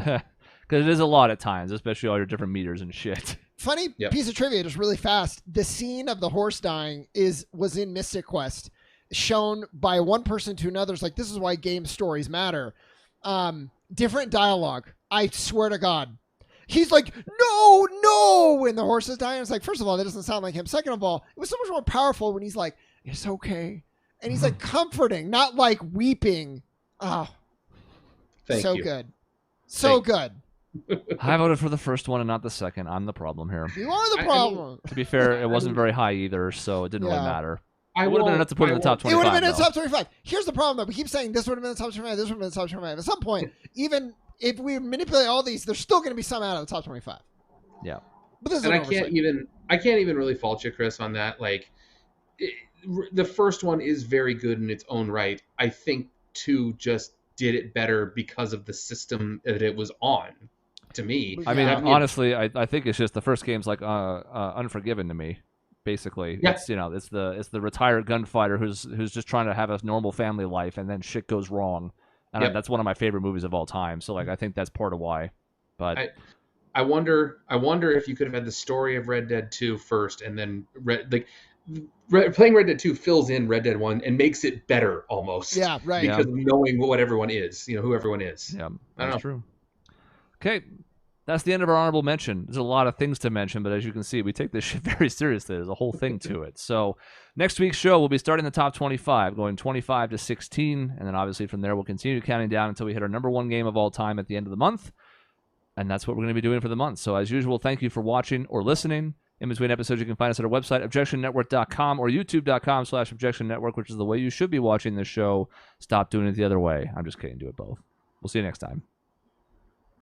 S2: Because it is a lot at times, especially all your different meters and shit.
S1: Funny piece of trivia, just really fast. The scene of the horse dying was in Mystic Quest, shown by one person to another. It's this is why game stories matter. Different dialogue. I swear to God. He's no, when the horse is dying. It's first of all, that doesn't sound like him. Second of all, it was so much more powerful when he's it's okay. And he's comforting, not weeping. Oh,
S3: Thank you.
S1: Good. So good.
S2: I voted for the first one and not the second. I'm the problem here.
S1: You are the problem.
S2: To be fair, it wasn't very high either, so it didn't really matter.
S3: It
S2: would have been enough to put it in the top 25.
S1: It would have been in the top 25. Here's the problem, though. We keep saying this would have been in the top 25, this would have been in the top 25. At some point, even if we manipulate all these, there's still going to be some out of the top 25.
S2: Yeah.
S1: But this is
S3: I can't even really fault you, Chris, on that. The first one is very good in its own right. I think 2 just did it better because of the system that it was on. To me,
S2: I mean, honestly, I think it's just the first game's Unforgiven to me. Basically, it's it's the retired gunfighter who's just trying to have a normal family life, and then shit goes wrong. And that's one of my favorite movies of all time. So I think that's part of why. But
S3: I wonder if you could have had the story of Red Dead 2 first, and then playing Red Dead 2 fills in Red Dead 1 and makes it better almost.
S1: Yeah, right.
S3: Because of knowing what everyone is, who everyone is.
S2: Yeah, that's true. Okay, that's the end of our honorable mention. There's a lot of things to mention, but as you can see, we take this shit very seriously. There's a whole thing to it. So next week's show, we'll be starting the top 25, going 25 to 16, and then obviously from there, we'll continue counting down until we hit our number 1 game of all time at the end of the month, and that's what we're going to be doing for the month. So as usual, thank you for watching or listening. In between episodes, you can find us at our website, objectionnetwork.com, or youtube.com/objectionnetwork, which is the way you should be watching this show. Stop doing it the other way. I'm just kidding. Do it both. We'll see you next time.